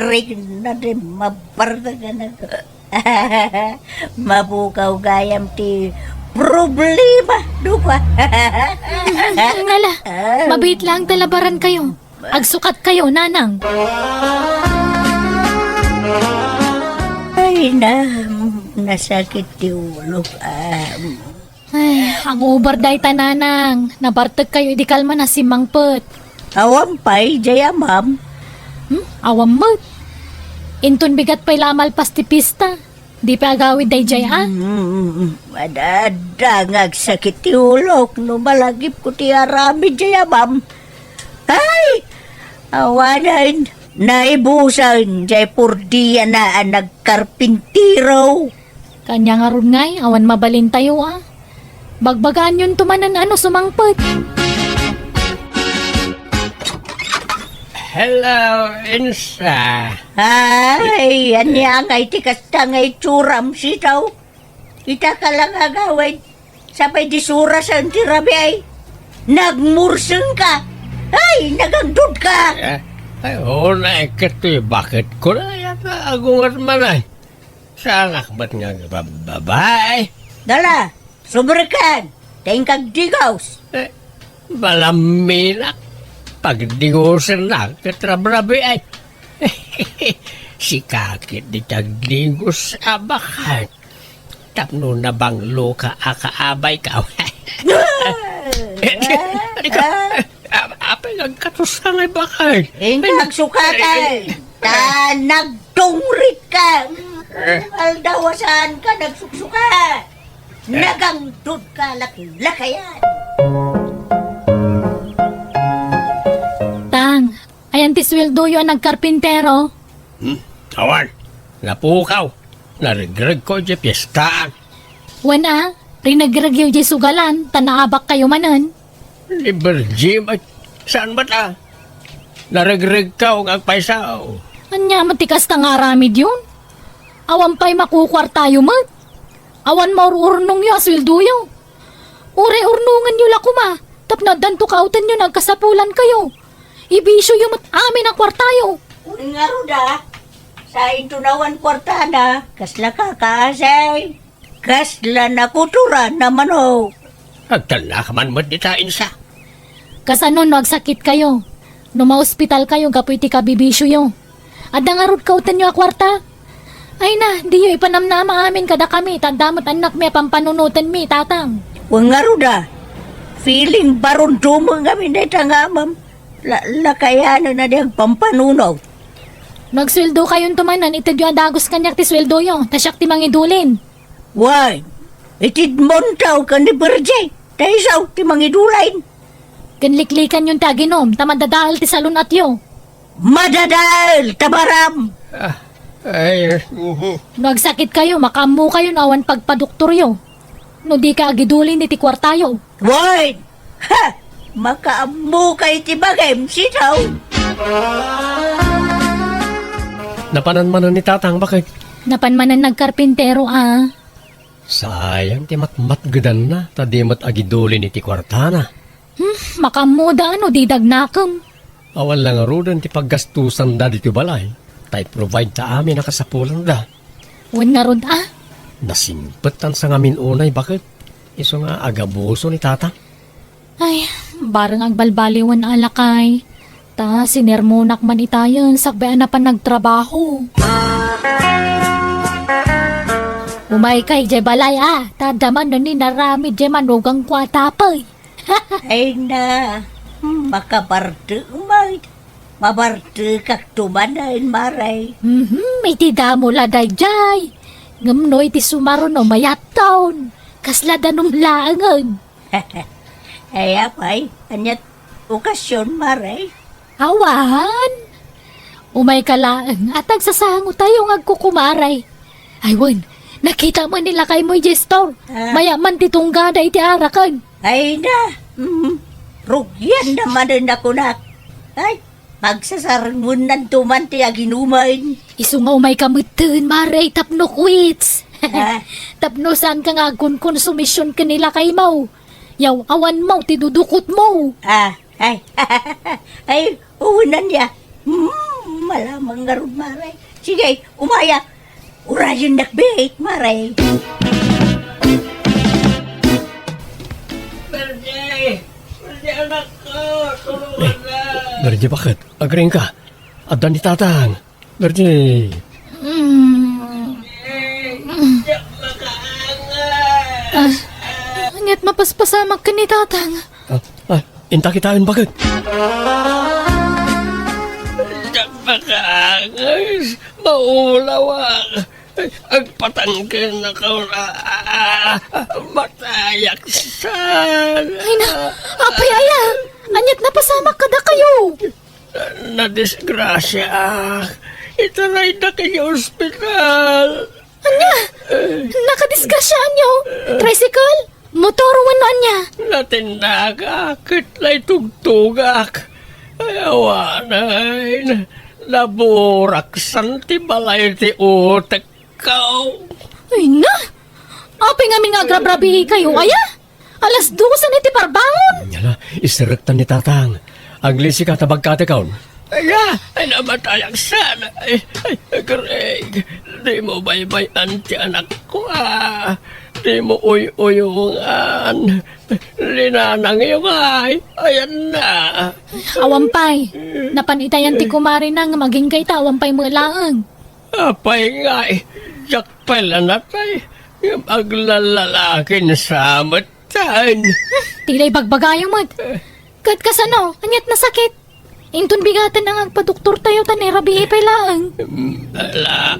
Speaker 2: rig na din mabartaga na ko. Mabukaw gayam ti problema, dupa.
Speaker 1: Ngala, mabait lang talabaran kayo. Agsukat kayo, nanang.
Speaker 2: Ay nasakit ti ulo.
Speaker 1: Ay, ang overday tananang. Nabartag kayo, di kalma na si Mangpet.
Speaker 2: Awampay, jaya ma'am.
Speaker 1: Awam mo. Inton bigat pa'y lamal pasti pista. Di pa agawid day jay
Speaker 2: Madadangag sakit ti ulo. No malagip ko ti arami, jaya ma'am. Ay! Awanan. Naibusan, jay purdiya na ang nagkarpintiro.
Speaker 1: Kanya nga ron ngay, awan mabalin tayo Bagbagaan yun tumanan sumangpet.
Speaker 4: Hello, Insa.
Speaker 2: Ay, yan niya ngay tikasta ngay tsuram sitaw. Ita ka lang agawin. Sabay di sura sa tirabi ay. Nagmurseng ka. Ay, nagagdud ka.
Speaker 4: Ay, na ikatoy. Bakit ko na yata agungat man ay? Saan ba't nga babae?
Speaker 2: Dala, subrikan. Tingkag digaws.
Speaker 4: Malaminak. Pagdingusan na, katrabrabi ay. Si kakit di tagdingos sa bakan. Tapno na bang loka akaabay ka? Apay ang katusan ay bakan.
Speaker 2: Tingkag sukatan. Ta nagtungrit ka. Aldawasan ka, nagsuksuka. Nagangdud ka, laki-lakayan.
Speaker 1: Tang, ayan ti sweldo yun ang nagkarpintero.
Speaker 4: Awan, napukaw. Narigrag ko di piyestaan.
Speaker 1: Wana, rinagragyaw di sugalan, tanaabak kayo manan.
Speaker 4: Liber Jim ay saan ba ta? Narigrag ka ang agpaisaw.
Speaker 1: Anya matikas ta nga ramid yun. Awan pa'y makukwar tayo mat. Awan maururnong yu asweldo yu. Ure urnungan yu lakuma. Tapnadan to kautan yu nagkasapulan kayo. Ibisyo yu mat amin ang kwartayo.
Speaker 2: Uling nga ruda, sa intunawan kwartada, kasla kakasay. Kasla nakuturan naman o.
Speaker 4: Agtala ka man mo di ta Insa.
Speaker 1: Kasanon nagsakit kayo. Numa-hospital kayo kapoy ti kabibisyo yu. Adda nga rod kautan yu a kwarta. Ay na, di yu ipanamnama amin kada kami. Tandamot anak me pampanunutan mi, tatang.
Speaker 2: Uling nga ruda, feeling baron dumang kami na itangamam. Lakayanan na diyang pampanunaw.
Speaker 1: Nagsweldo kayon tumanan, itad yu adagos kanyak ti sweldo yu. Tasyak ti mangidulin.
Speaker 2: Why? Itid montaw ka ni Berjay. Taisaw ti mangidulain.
Speaker 1: Kanliklikan yung taginom, tamadadaal ti salon at yu.
Speaker 2: Madadal, tabaram.
Speaker 4: Ay,
Speaker 1: Nagsakit kayo, makamu kayo na awan pagpadoktor yu. No di ka agidulin ti kwartayo.
Speaker 2: Why? Ha! Makaamu kay ti bagay, sitaw.
Speaker 4: napanan ni tatang bakit?
Speaker 1: Napanmanan nagkarpintero
Speaker 4: Sayang ti matmatgadan na, tadi mat agiduli ni ti kwartana.
Speaker 1: Makamu da di dagnakam.
Speaker 4: Awan lang arudan ti paggastusan da dito balay. Tay provide ta amin nakasapulan da.
Speaker 1: Wan nga rod
Speaker 4: Nasimpetan sa ngamin unay bakit? Iso nga agabuso ni tatang.
Speaker 1: Ay, barang agbalbaliwan alakay. Ta, sinermonak man itayon, sakbayan na pa nagtrabaho. Umay kay jay balay tadaman na ni naramid jay manugang kwatapay.
Speaker 2: Ay na, makabarte umay. Mabarte kak tumanain maray.
Speaker 1: Iti damo laday jay. Ngamno iti sumaro no mayat taon. Kaslada nung laangan.
Speaker 2: Ay apay, anyat okasyon maray.
Speaker 1: Awan. Umay kalaang at agsasango tayo ng agkukumaray. Aywan, nakita mo nila kay mo store. Mayaman titunggada iti arakan.
Speaker 2: Ay na, rugyan naman din ako na. Ay, Pagsasarmunan tuman ti aginuman.
Speaker 1: Isu nga umay kamutin, maray, tapno quits.
Speaker 2: Ah.
Speaker 1: Tapno saan ka nga gun konsumisyon ka nila kay mau. Yaw, awan mau, tidudukot mo.
Speaker 2: Ay, unan niya. Malamang nga ron, maray. Sige, umaya. Urayan nakbait, maray.
Speaker 4: Berje! Berje, anak ko! Tulungan na! Berje, bakit? Agring ka. Adan ni tatang. Berje.
Speaker 1: Anyat mapaspasamak ka ni tatang.
Speaker 4: Inta kitain bakit? Makaangas, maulaw agpatangkin na ka matayaksan.
Speaker 1: Ay na, apay aya. Anyat napasamak ka da kayo.
Speaker 4: Nadisgrasya. Itaray na kayo ospital.
Speaker 1: Nakadisgrasyan nyo. Tricycle? Motor, wanan niya.
Speaker 4: Natinagak, itlay tugtugak. Ayawanay, naburaksan ti balay ti utek ko.
Speaker 1: Ay na, apay nga mga agrabrabi kayo, aya. Alas 12 ni ti parbangon.
Speaker 4: Yala, isirektan ni tatang. Aglisi ka tabag katikaon. Ay namatayang sana. Greg, di mo baybayan ti anak ko Di mo uy-uyungan. Linanang yung ayan na.
Speaker 1: Awampay, napanitayan ti kumari nang maging kay ta, awampay mo laang.
Speaker 4: Apay nga jak pala natay. Aglalalakin sa matan.
Speaker 1: Tilay bagbagayo mo. Kat kasano, anyat na sakit. Inton bigatan ang agpadoktor tayo tanay rabi ipay laang.
Speaker 4: Ala,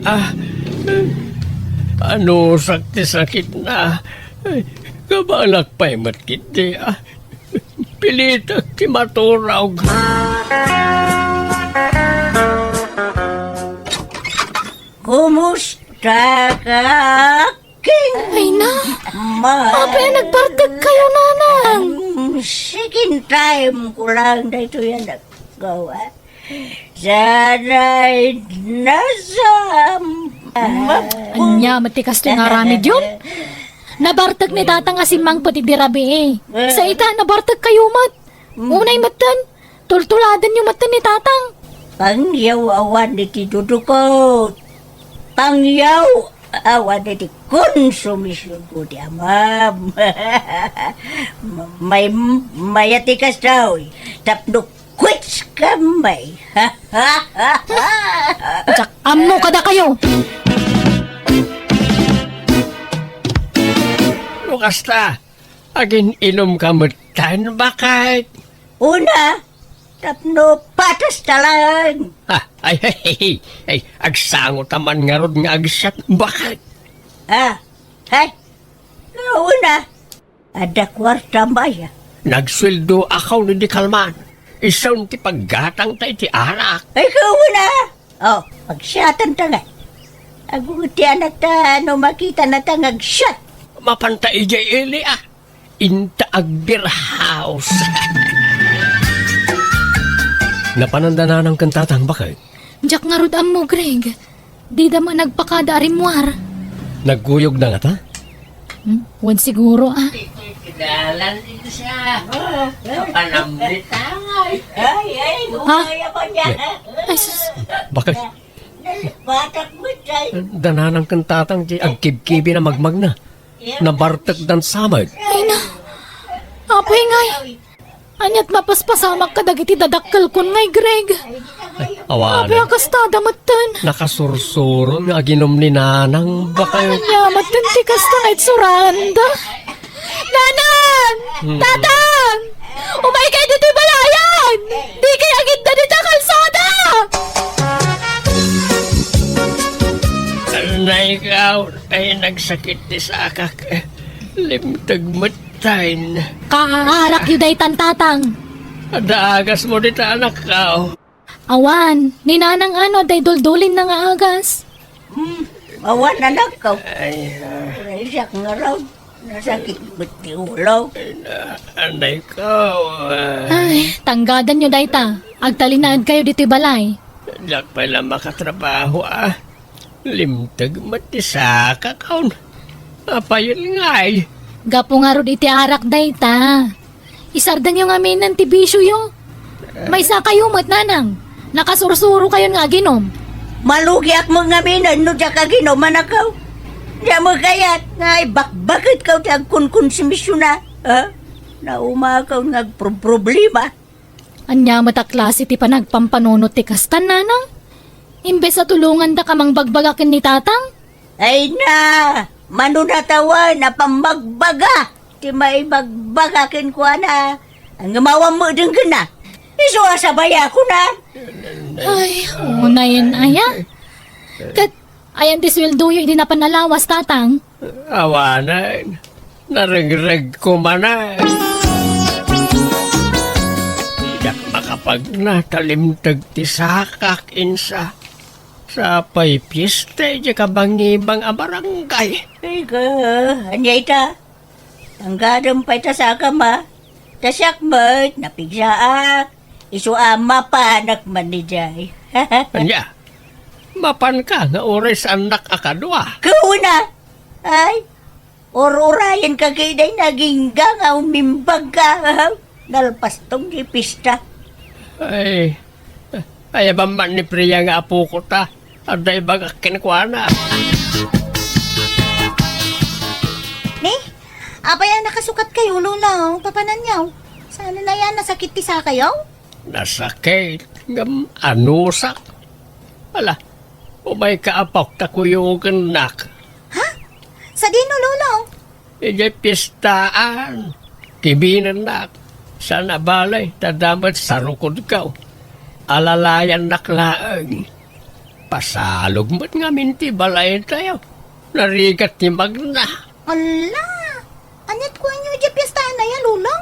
Speaker 4: ano sakit na. Kabalak pa'y matkiti Pilitak ti maturaw.
Speaker 2: Kumusta ka, King?
Speaker 1: Ay na,
Speaker 2: Ma.
Speaker 1: apay nagpartag kayo nanang.
Speaker 2: Second time ko lang dito yan nagawa. Sana'y nasa...
Speaker 1: Anya, matikas to nga ramid yun. Nabartag ni tatang asimang pati dirabi eh. Sa ita, nabartag kayo mat. Unay matan, tultuladan yung matan ni tatang.
Speaker 2: Pangyaw awan ni ti dudukot. Pangyaw awan ni ti konsumisyon ko di amam. Mayatikas daw. Tapno quits kamay.
Speaker 1: Tsak, amo kada kayo.
Speaker 4: Lukasta, agin inom ka matan bakit?
Speaker 2: Una, tapno patas talang.
Speaker 4: Ay, agsangot naman nga rod nga agsat. Bakit?
Speaker 2: Hay, una, ada kwarta maya.
Speaker 4: Nagsweldo akaw ni di kalman. Isaw ti paggatang tayo ti anak.
Speaker 2: Ay, una. Oh, magsyatan ta nga. Agunti anak ta, no makita na ta ngagsyat.
Speaker 4: Mapantay jay ili Inta agbir house. Napananda na ng kantatang bakit?
Speaker 1: Jack nga rod mo, Greg. Di daman nagpakada arimwar.
Speaker 4: Nagguyog na nga ta?
Speaker 1: Wan siguro
Speaker 4: Dalan dito siya. Panambitangay.
Speaker 2: Ay, gumaya ko niya.
Speaker 1: Ay, sus.
Speaker 4: Bakit?
Speaker 2: Batak mo tayo.
Speaker 4: Dananang kantatang di agkibkibi na magmag na. Nabartag dan samad.
Speaker 1: Ay na. Apay ngay. Anyat mapaspasamak ka dagiti dadakkel kon ngay, Greg. Apay
Speaker 4: Awana.
Speaker 1: akastada matan.
Speaker 4: Nakasursuro nga ginom ni nanang bakit?
Speaker 1: Anya, matan ti kasta ngay suranda. Nanang! Tatang! Umay kayo dito balayan! Di kaya gitna dito kalsada!
Speaker 4: Na ikaw ay nagsakit ni sakak. Limtag matayin.
Speaker 1: Kaarak yun day tatang.
Speaker 4: Adagas mo dito anak ka.
Speaker 1: Awan, ninanang ano day duldulin na nga agas.
Speaker 2: Awan na nakaw.
Speaker 4: Ay,
Speaker 2: Siyak nga raw. Nasakit ba't ti ulo?
Speaker 4: Anay ko,
Speaker 1: Ay, tanggadan nyo dayta. Agtalinaad kayo dito'y balay.
Speaker 4: dak pala makatrabaho Limtag matisa ka kaon. Apayon ngay.
Speaker 1: Gapo nga rod iti arak dayta. Isardan yung amin ng tibisyo yo. May sa kayo mat nanang. Nakasursuro kayo nga ginom.
Speaker 2: Malugi ak mo nga minan no dya ka ginuman akaw. Dya mo kayat ngay bakit kaw ti agkon-konsumisyon na. Ha? Nauma kaw nagproblema.
Speaker 1: Anya mataklase ti panagpampanunot ti kastan nanang. Imbes sa tulungan da kamang bagbagakin ni tatang.
Speaker 2: Ay na! Manunatawa na pambagbaga. Ti may bagbagakin ko na. Ang gamawang mo din ka na. Isuasabay ako na.
Speaker 1: Ay, unayin aya. Kat, ayan ti sweldo yung hindi na panalawas tatang.
Speaker 4: Awanan. Naregreg ko manan. Dak makapag natalimtag ti sakak insa. Sa pay piyeste, di ka bangibang abarangay.
Speaker 2: Ay ka, anyay ta. Tanggadam pa ita sa kama. Tasyak mo't napigsaak. Isuama pa anak man ni Jay.
Speaker 4: Anya, mapan ka nga oras anak akadwa.
Speaker 2: Kauna! Ay, or-orayan ka kay day naging nga umimbag ka. Nalpastong di pista.
Speaker 4: Ay ba man ni Priya nga apo ko ta? Aday baga kinikwana.
Speaker 5: Ni, abay ang nakasukat kayo, Lula. Papananyaw. Sana na yan, nasakit ti sa kayo?
Speaker 4: Nasakit. Ngam anusak. Ala, umay kaapok ta kuyugan nak.
Speaker 5: Sa dino, Lula.
Speaker 4: Ijay pistaan. Kibinan nak. Sana balay, tadamat sa rukod ka. Alalayan naklaang. Pasalog mo't nga minti balay tayo. Narigat ti magna.
Speaker 5: Ala, anyat ko inyo di piyestahan na yan, Lula.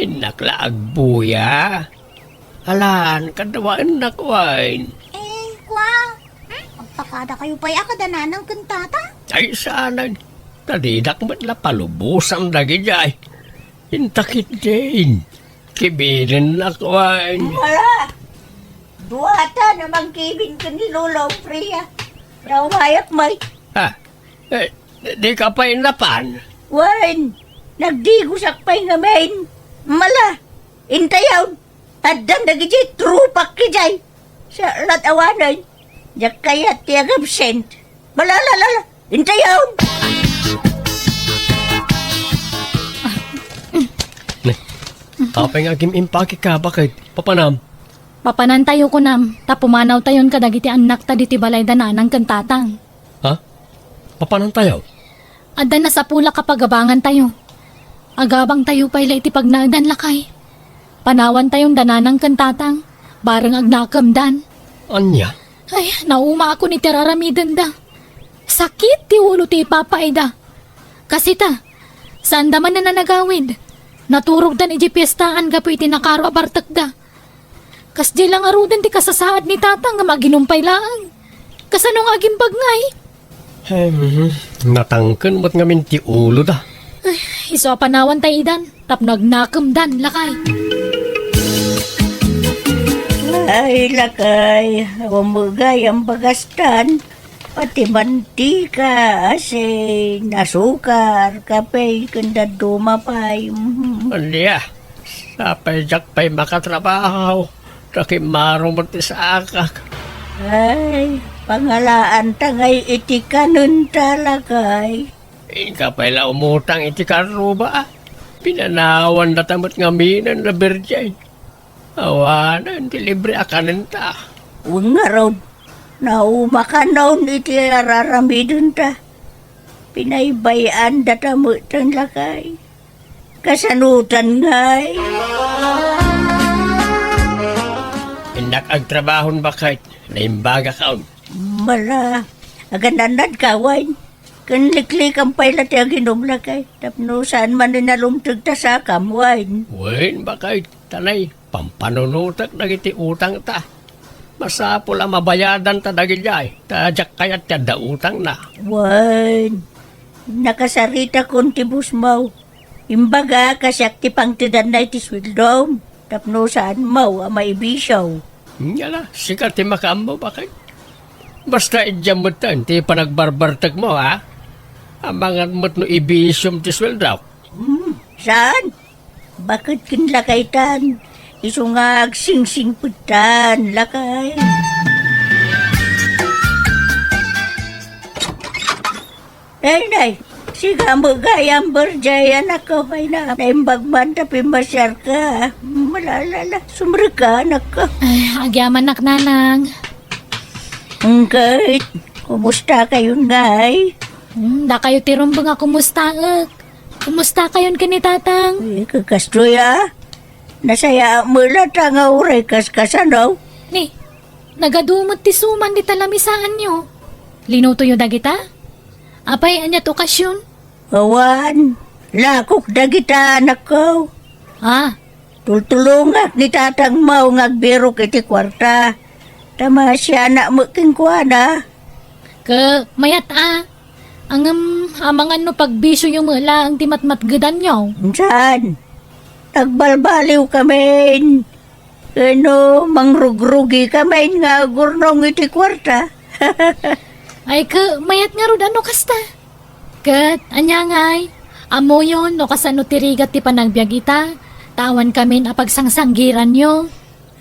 Speaker 4: Inakla agbuya. Alaan, kadawaan nakwain.
Speaker 5: Kwa, magpakada kayo pa'y akadanan ng kantata.
Speaker 4: Ay sana, tadidak mo't la palubusan lagi jay. Intakit din. Kibilin nakwain.
Speaker 2: Wala! Duwata namang kibin ka ni Lolo Priya. Naumayak may.
Speaker 4: Ha? Di ka pa inapan.
Speaker 2: Wan! Nagdigusak pa'y nga main. Mala! Intayaw! Tadang nagijay trupak kijay. Sa latawanan. Diyak kayat tiyag absent. Malalalala! Intayaw!
Speaker 4: Kapay nga impaki ka, bakit? Papanam.
Speaker 1: Papanan tayo ko nam. Tapumanaw tayon ka dagiti anak ta diti balay dananang kantatang.
Speaker 4: Ha? Papanam tayo?
Speaker 1: Adda na sa pula kapagabangan tayo. Agabang tayo pa iti pagnagdan lakay. Panawan tayong dananang kantatang. Barang agnakamdan.
Speaker 4: Anya?
Speaker 1: Ay, nauma ako ni tiraramiden da. Sakit ti ulo ti papaida. Kasi ta, saan daman na nanagawid? Naturog dan iji piyestaan gapu iti nakaro abartak da. Kas di lang arudan ti kasasaad ni tatang nga maginumpay laang. Kasanong aging bagnay?
Speaker 4: Natangken mo't nga minti ulo da.
Speaker 1: Iso panawan tayo idan, tap nagnakam lakay.
Speaker 2: Ay, lakay. Umugay ang bagastan. Pati mantika, asin, asukar, kape, kanda dumapay.
Speaker 4: Anya? Sapay jak pa'y makatrabaho. Takimaro mo't sa akak.
Speaker 2: Ay, pangalaan tangay iti kanun talakay.
Speaker 4: Ika pala umutang iti karuba. Pinanawan na tamot nga minan na berjay. Awanan, ti libre akanan ta.
Speaker 2: Huwag nga raw, naumakanaw iti araramidun ta. Pinaybayan datamot ang lakay. Kasanutan ngay.
Speaker 4: Indak agtrabahon bakit? Naimbaga kaon.
Speaker 2: Mala, agananad kawain. Kanliklik ang pailat yung ginumlakay. Tapno saan man ninalumtag ta sa kamwain.
Speaker 4: Wen bakit? Tanay, pampanunutak nagiti utang ta. Masapul ang mabayadan ta dagijay. Tajak kayat ya da utang na.
Speaker 2: Wan,
Speaker 5: nakasarita kon ti busmaw. Imbaga kasyak ti pangtidan na iti swildom. Tapno saan maw maibisyaw.
Speaker 4: Yala, sikat ti makaammo bakit? Basta idyam mo tan, ti panagbarbartag mo ha? Amangan mo't no ibisyom ti sweldaw.
Speaker 5: Saan? Bakit kinlakaitan? Isungag sing-sing putan, lakay. Nay, siga mo gayang berjaya na kaway na. Naimbagman tapi masyar ka. Malalala, sumri ka, anak ka.
Speaker 1: Ay, agyaman nak nanang.
Speaker 5: Kahit, kumusta kayo ngay?
Speaker 1: Da kayo tirumbang nga kumusta ak. Kumusta kayon kini tatang?
Speaker 5: Kakastoy Nasaya mo lata nga uray kas-kasanaw.
Speaker 1: Ni, nagadumot ti suman di talamisaan nyo. Linuto yung dagita? Apay, anya to okasyon?
Speaker 5: Awan, lakok dagita anak ko.
Speaker 1: Ah,
Speaker 5: Tultulungak ni tatang mau ngagbirok iti kwarta. Tama siya na mo kingkuana.
Speaker 1: mayat Ang amangan no pagbisyo yung mula ang timat-matgadan nyo.
Speaker 5: Saan? Nagbalbaliw kami. Mangrugrugi kami nga gurnong iti kwarta.
Speaker 1: Ay, mayat nga rod ano kasta. Anya ngay, amo yon no kasano tirigat ti panagbiag ita. Tawan kami na pagsangsangiran nyo.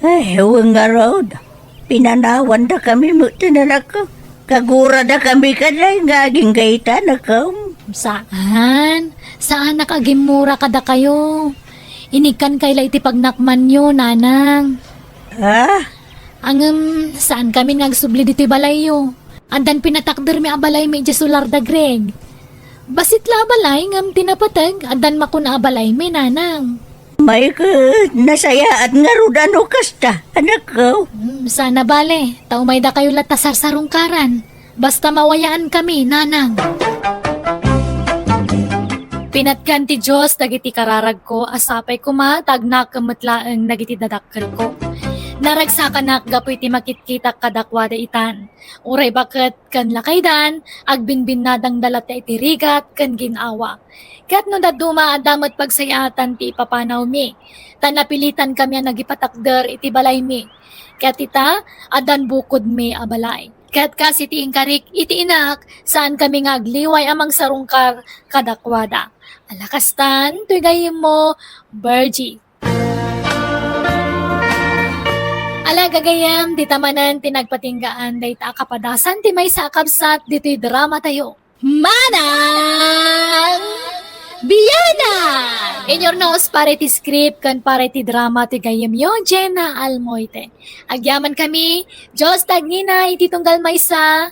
Speaker 5: Ay, huwag nga rod. Pinanawan da kami mo tinanak ko. Kagura da kami kanay nga aging gaita na ko.
Speaker 1: Saan? Saan nakagimura kada kayo? Inikan kaila iti pagnakman nyo, nanang. Saan kami nagsubli dito balayo? Andan pinatakder mi abalay mi jesular da Greg. Basit la abalay ngam tinapatag, andan makuna abalay mi, nanang.
Speaker 5: May nasaya at nga rudano kasta, anak ko.
Speaker 1: Sana bale, tao may da kayo latasar sarungkaran. Basta mawayaan kami, nanang. Pinatkan ti Diyos, dagiti kararag ko, asapay ko tagnak kamatlaang dagiti dadakkel ko. Naragsakan gapoy ti makitkita kadakwada itan. Uray bakit kan lakaydan, agbinbin nadang dalat iti rigat kan ginawa. Kat no daduma adamat pagsayatan ti ipapanaw mi. Tanapilitan kami ang nagipatakder iti balay mi. Kat ita, adan bukod mi abalay. Kat kasi ti ingkarik iti inak, saan kami ngagliway amang sarungkar kadakwada. Alakastan, tuy gayim mo, Bergie. Ala gagayam, di tamanan tinagpatinggaan, dayta kapadasan, ti may sakabsat, dito'y drama tayo. Manang Biyana! In your nose, pare ti script, kan pare ti drama, ti gayam yo, Jenna Almoite. Agyaman kami, Diyos tagnina, iti tunggal maysa.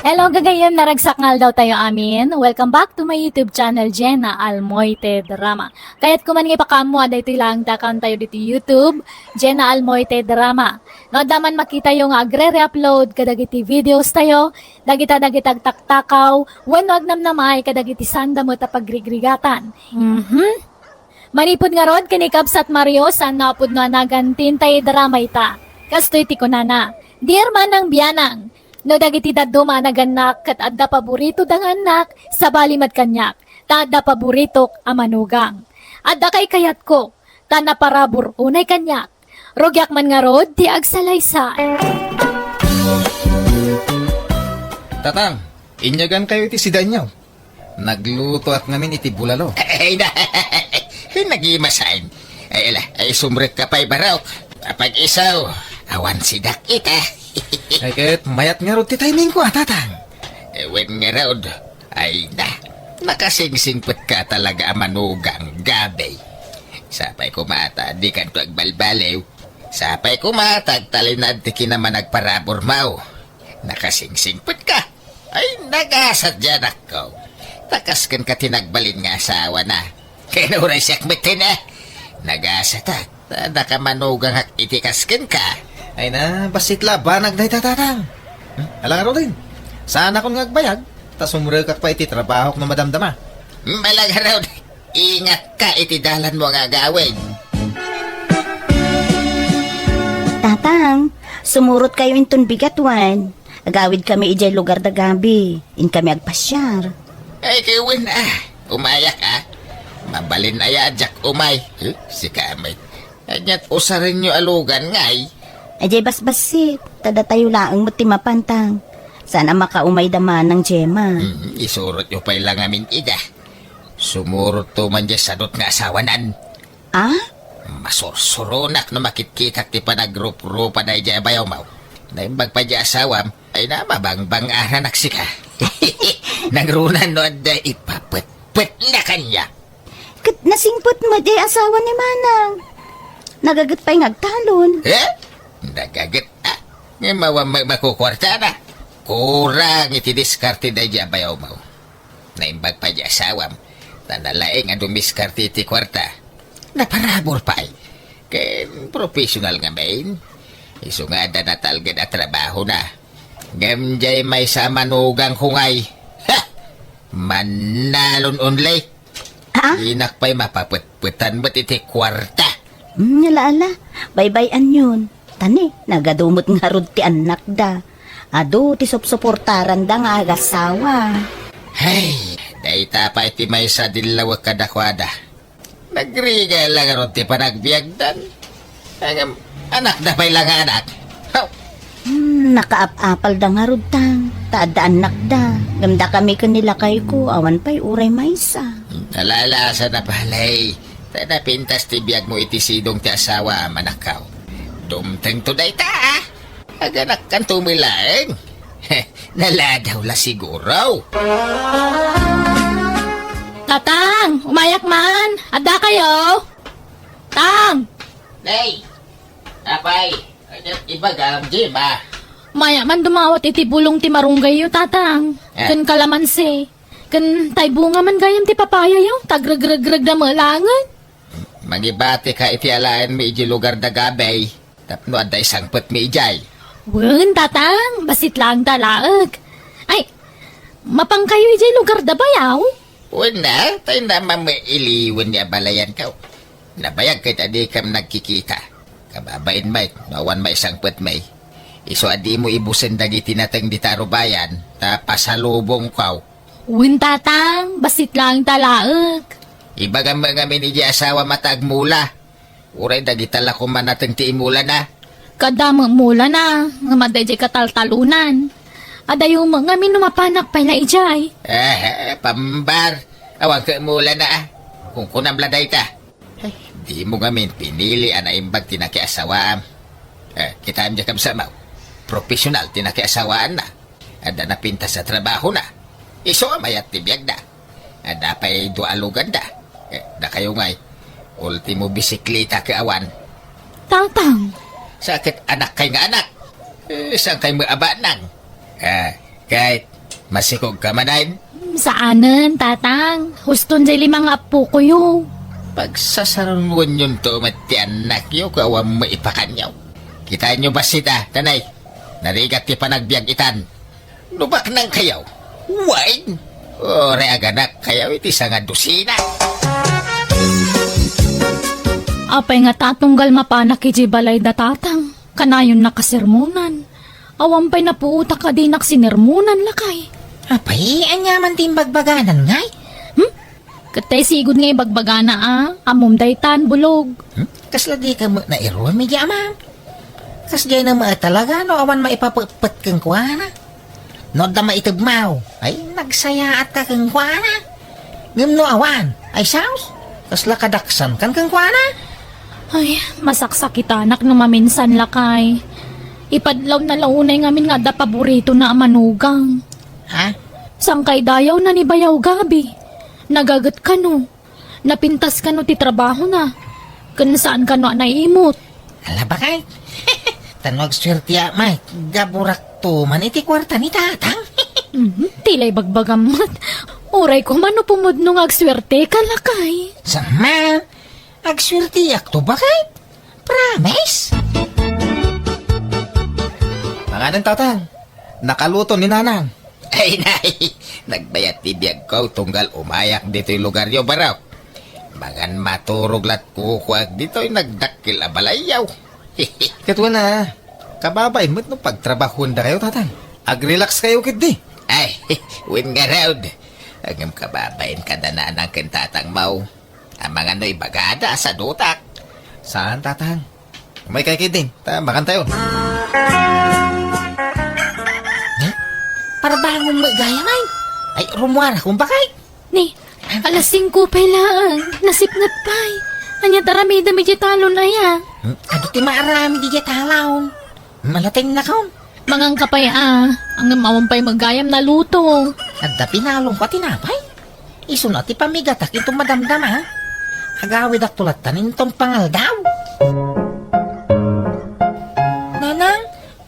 Speaker 1: Hello gagayam, naragsak ngal daw tayo amin. Welcome back to my YouTube channel, Jenna Almoite Drama. Kaya't kuman nga ipakamo, dito lang takon tayo dito YouTube, Jenna Almoite Drama. No, daman makita yung agre-re-upload kadagiti videos tayo, dagita-dagitag taktakaw, when wag namnamay kadagiti sanda mo tapagrigrigatan. Manipod nga rod, kinikabsat Mario, saan napod nga nagantin tayo drama ita. Kastoy ti kunana. Dear Manang Biyanang, no dagiti daddo managanak kat adda paborito dang anak sa balimat kanyak. Ta adda paborito amanugang. Adda kay kayat ko. Ta naparabor unay kanyak. Rogyak man nga rod ti agsalaysa.
Speaker 6: Tatang, inyagan kayo iti sidanyaw. Nagluto at ngamin iti bulalo.
Speaker 2: Ay na, nagimasain. Ay sumrek ka pa'y baraw. Pag isaw, awan sidak ita.
Speaker 6: Ay kahit mayat nga rod ti timing ko, tatang.
Speaker 2: When nga raod, ay na, nakasingsingpot ka talaga manugang gabay. Sapay kumata, di kan to agbalbalew. Sapay kumata, talinad ti kinaman nagparabor mau. Nakasingsingpot ka. Ay, nagasat dyan ako. Takaskan ka tinagbalin nga asawa na. Kaya uray siyak mitin Nagasat nakamanugang hak itikaskan ka.
Speaker 6: Ay na, basit labanag dahi tatang. Alang araw din. Saan akong ngagbayag? Tas umuragak pa iti trabaho ko na madamdama.
Speaker 2: Malaga raw, ingat ka itidalan mo ang agawin.
Speaker 5: Tatang,
Speaker 2: Sumurot kayo inton bigatwan. Agawid kami ijay lugar da gabi. In kami agpasyar.
Speaker 7: Ay, kiwin umayak Mabalin aya jak umay. Si kamay. Anyat usarin nyo alugan ngay.
Speaker 2: Ajay basbasit. Tada tayo laang mo timapantang. Sana makaumay daman ng Gemma.
Speaker 7: Isurot nyo pa lang amin ida. Sumurot to man dyan sadot nga asawanan.
Speaker 2: Ah?
Speaker 7: Masursurunak na makitkitak ti panagrup-rupa na ija bayaw mau. Naimbag pa dyan asawam ay na mabangbang anak sika. Nangrunan no da ipapet-pet na kanya.
Speaker 2: Kat nasingpot mo di asawa ni Manang. Nagagat pa'y ngagtalon.
Speaker 7: Nagagat Nga makukwarta na. Kurang iti diskarte na dyan bayaw mau. Naimbag pa dyan asawam. Tanalaing ang dumiskarte iti kwarta. Naparabor pa ay. Kaya professional nga main. Isungada na talga na trabaho na. Gamjay may sa manugang kungay. Ha! Manalon unlay.
Speaker 2: Ha?
Speaker 7: Inak pa'y mapaputputan mo't iti kwarta.
Speaker 2: Ala-ala. Bye-bye-an yun. Tani, nagadumot nga rod ti anak da. Ado, ti suportaran da nga agasawa.
Speaker 7: Hey, daita pa iti may sa dilawag kadakwada. Nagriga lang ron ti panagbiagdan. Anak na pa'y lang anak. How?
Speaker 2: Nakaap-apal da nga rod tang. Taada anak da. Gamda kami kanila kay ko. Awan pa'y uray maysa.
Speaker 7: Nalalasa na palay. Tada pintas ti biyag mo iti sidong ti asawa manakaw. Dumteng to daita Aganak kan tumilaeng. Naladaw la siguro.
Speaker 1: Tatang, umayak man. Ada kayo? Tang,
Speaker 7: Nay! Apay! Ibagam, Jim
Speaker 1: maya man dumawat iti bulong ti marunggay yo, tatang. Kan kalamansi. Kan tay bunga man gayam ti papaya yo. Tagrag-rag-rag na malangan.
Speaker 7: Magibati ka iti alaan mi iji lugar da gabay. Tapno aday sangpet mi ijay.
Speaker 1: Wen, tatang. Basit lang talaag. Ay, mapang kayo ijay lugar da bayaw?
Speaker 7: Una, tayo naman may iliwan niya balayan ka. Nabayag ka tadi kam nagkikita. Kababain may, nawan may sangpet may. Iso adi mo ibusin dagi tinatang di taro bayan. Tapasalubong kaw.
Speaker 1: Wen, tatang. Basit lang talaag.
Speaker 7: Ibagang mga miniji asawa matagmula. Uray dagi tala kumanatang ti imula na.
Speaker 1: Kadama mula na. Nga madayjay kataltalunan. Adayo mga minumapanak pa na ijay.
Speaker 7: Pambar. Awag ka mula na Kung kunamladay ka. Ay, di mo gamin pinili anaimbag tinakiasawaan. Kita am jakam sama. Profesional tinakiasawaan na. Ada na pinta sa trabaho na. Iso mayat tibiyag na. Ada pa'y dualugan da. Da kayo ngay. Ultimo bisikleta kaawan.
Speaker 1: Tatang.
Speaker 7: Sakit anak kay nga anak. Saan kay maaba nang? Kahit masikog ka manayin.
Speaker 1: Saanan, tatang? Huston jay limang apo ko yo.
Speaker 7: Pagsasarungon yun to mati anak yo kawang maipakanyaw. Kita nyo ba sita, tanay? Narigat ti panagbiag itan. Lubak nang kayaw. Wine! Ore aganak kayaw iti sanga dusina.
Speaker 1: Apay nga tatunggal mapanak iji balay da tatang. Kanayon nakasermonan. Awan pa'y napuuta ka di naksinirmonan lakay.
Speaker 5: Apay, anyaman timbagbaganan ngay.
Speaker 1: Katay sigod ngay bagbagana amom daytan bulog.
Speaker 5: Kasla di ka mo na iruan, may ama. Kasjay na mga talaga, no, awan maipapagpat kang kuwana. No, da maitagmaw. Ay, nagsaya at ka kang kuwana. Ngam no awan, ay saus. Kasla kadaksan kan kang kuwana.
Speaker 1: Ay, masaksakitanak no maminsan lakay. Ipadlaw na launay ngamin nga da paborito na manugang.
Speaker 5: Ha?
Speaker 1: Sangkay dayaw na ni bayaw gabi. Nagagat ka no. Napintas ka no ti trabaho na. Kan saan ka no naimot.
Speaker 5: Ala ba kay? Tanog swerte may. Gaburak to man iti kwarta ni tatang.
Speaker 1: Tilay bagbagamat. Uray ko man no pumudno ng agswerte ka lakay.
Speaker 5: Sama, agswerte to ba kay? Promise?
Speaker 6: Nanganang tatang. Nakaluto ni nanang.
Speaker 7: Ay, nay! Nagbayat ti biyag ko tunggal umayak dito yung lugar nyo baraw. Mangan maturog lat kukwag dito yung nagdakil abalayaw.
Speaker 6: Katwa na. Kababain mo't no pagtrabahon da kayo, tatang. Ag-relax kayo, kid di.
Speaker 7: Ay, win nga raud. Agam kababain ka na ng kintatang mau. Ang mga no'y bagada sa dutak.
Speaker 6: Saan, tatang? May kay kid din. Makan tayo.
Speaker 5: Para bangong magaya, may. Ay, rumuara kung bakay.
Speaker 1: Ni, alas 5 pa lang. Nasipnat pa'y. Anya taramida medyo talon na ya.
Speaker 5: Ano ti marami di talaw. Malating na kaon.
Speaker 1: Mangang kapay ang mawampay magayam na luto.
Speaker 5: At da pinalong pa tinapay. Iso na ti pamigatak itong madamdam ha. Agawid ak tulat tanin itong pangaldaw. Nanang,